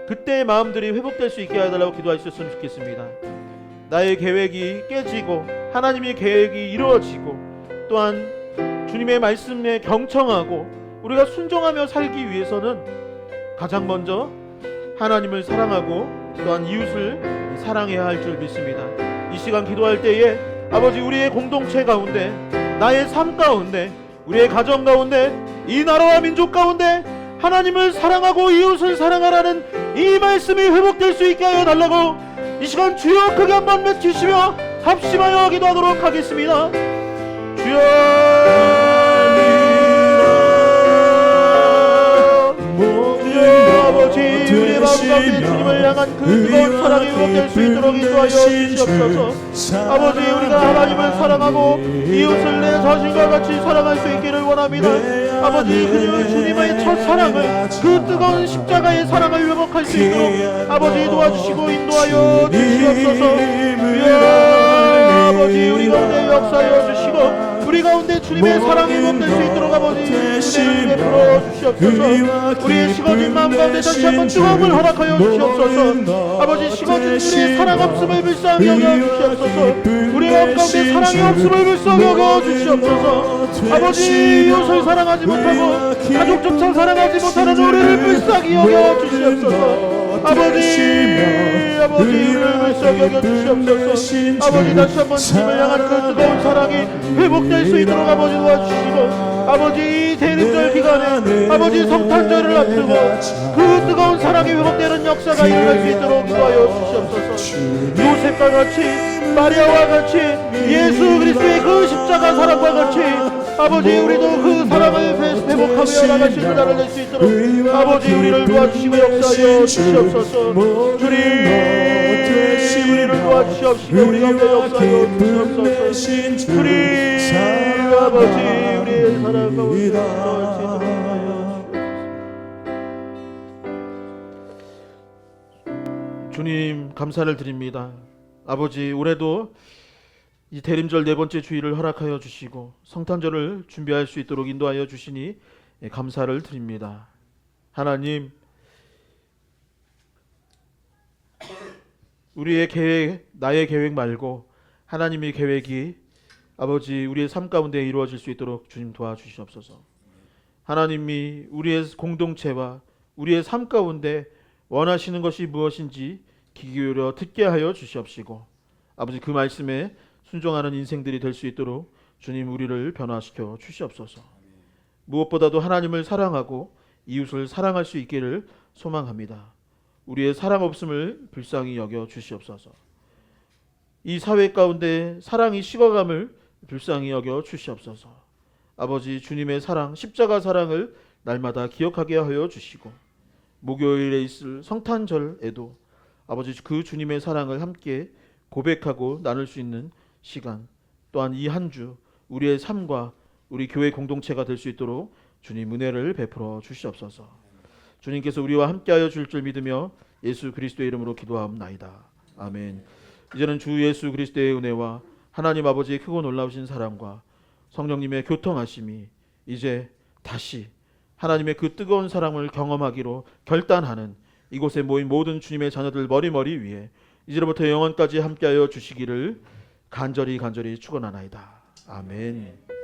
그때의 마음들이 회복될 수 있게 하여 달라고 기도할 수 있으면 좋겠습니다. 나의 계획이 깨지고 하나님의 계획이 이루어지고 또한 주님의 말씀에 경청하고 우리가 순종하며 살기 위해서는 가장 먼저 하나님을 사랑하고 또한 이웃을 사랑해야 할 줄 믿습니다. 이 시간 기도할 때에 아버지, 우리의 공동체 가운데, 나의 삶 가운데, 우리의 가정 가운데, 이 나라와 민족 가운데 하나님을 사랑하고 이웃을 사랑하라는 이 말씀이 회복될 수 있게 하여 달라고 이 시간 주여 크게 한번 외치시며 합심하여 기도하도록 하겠습니다. 주여, 아버지, 우리의 마음 가운데 주님을 향한 그 뜨거운 사랑이 회복될 수 있도록 인도하여 주시옵소서. 아버지, 우리가 하나님을 사랑하고 이웃을 내 자신과 같이 사랑할 수 있기를 원합니다. 아버지, 그 주님의 첫 사랑을, 그 뜨거운 십자가의 사랑을 회복할 수 있도록 아버지 도와주시고 인도하여 주시옵소서. 아버지, 우리 가운데 역사하여 주시고 우리 가운데 주님의 사랑이 회복될 수 있도록 아버지 은혜를 베풀어 주시옵소서. 우리의 식어진 마음 가운데 다시 한번 뜨거움을 허락하여 주시옵소서. 아버지, 식어진 우리의 사랑 없음을 불쌍히 여겨 주시옵소서. 우리의 마음 가운데 사랑이 없음을 불쌍히 여겨 주시옵소서. 아버지, 이웃을 사랑하지 못하고 가족조차 사랑하지 못하는 우리를 불쌍히 여겨 주시옵소서. 아버지, 우리를 불쌍히 여겨 주시옵소서. 아버지, 다시 한번 주님을 향한 그 뜨거운 사랑이 회복될 수 있도록 아버지 도와주시고 아버지, 이 대림절 기간에 아버지 성탄절을 앞두고 그 뜨거운 사랑이 회복되는 역사가 일어날 수 있도록 도와여 주시옵소서. 요셉과 같이, 마리아와 같이, 예수 그리스도의 그 십자가 사랑과 같이 아버지, 우리도 그 사랑을 회복하며 나가실 자를 낼 수 있도록 아버지, 우리를 도와주시고 역사하여 주시옵소서. 주님, 우리를 도와주시옵시고 우리 가운데 역사하여 주시옵소서. 주님, 아버지, 우리의 사랑 가운데 역사하여 주시옵소서. 주님, 감사를 드립니다. 아버지, 올해도 이 대림절 네 번째 주일을 허락하여 주시고 성탄절을 준비할 수 있도록 인도하여 주시니 감사를 드립니다. 하나님, 우리의 계획, 나의 계획 말고 하나님의 계획이 아버지 우리의 삶 가운데 이루어질 수 있도록 주님 도와주시옵소서. 하나님이 우리의 공동체와 우리의 삶 가운데 원하시는 것이 무엇인지 귀 기울여 듣게 하여 주시옵시고 아버지, 그 말씀에 순종하는 인생들이 될 수 있도록 주님 우리를 변화시켜 주시옵소서. 무엇보다도 하나님을 사랑하고 이웃을 사랑할 수 있기를 소망합니다. 우리의 사랑 없음을 불쌍히 여겨 주시옵소서. 이 사회 가운데 사랑이 식어감을 불쌍히 여겨 주시옵소서. 아버지, 주님의 사랑, 십자가 사랑을 날마다 기억하게 하여 주시고 목요일에 있을 성탄절에도 아버지 그 주님의 사랑을 함께 고백하고 나눌 수 있는 시간, 또한 이 한 주 우리의 삶과 우리 교회 공동체가 될 수 있도록 주님 은혜를 베풀어 주시옵소서. 주님께서 우리와 함께하여 줄 줄 믿으며 예수 그리스도의 이름으로 기도하옵나이다. 아멘. 이제는 주 예수 그리스도의 은혜와 하나님 아버지의 크고 놀라우신 사랑과 성령님의 교통하심이 이제 다시 하나님의 그 뜨거운 사랑을 경험하기로 결단하는 이곳에 모인 모든 주님의 자녀들 머리 위에 이제로부터 영원까지 함께하여 주시기를 간절히 축원하나이다. 아멘.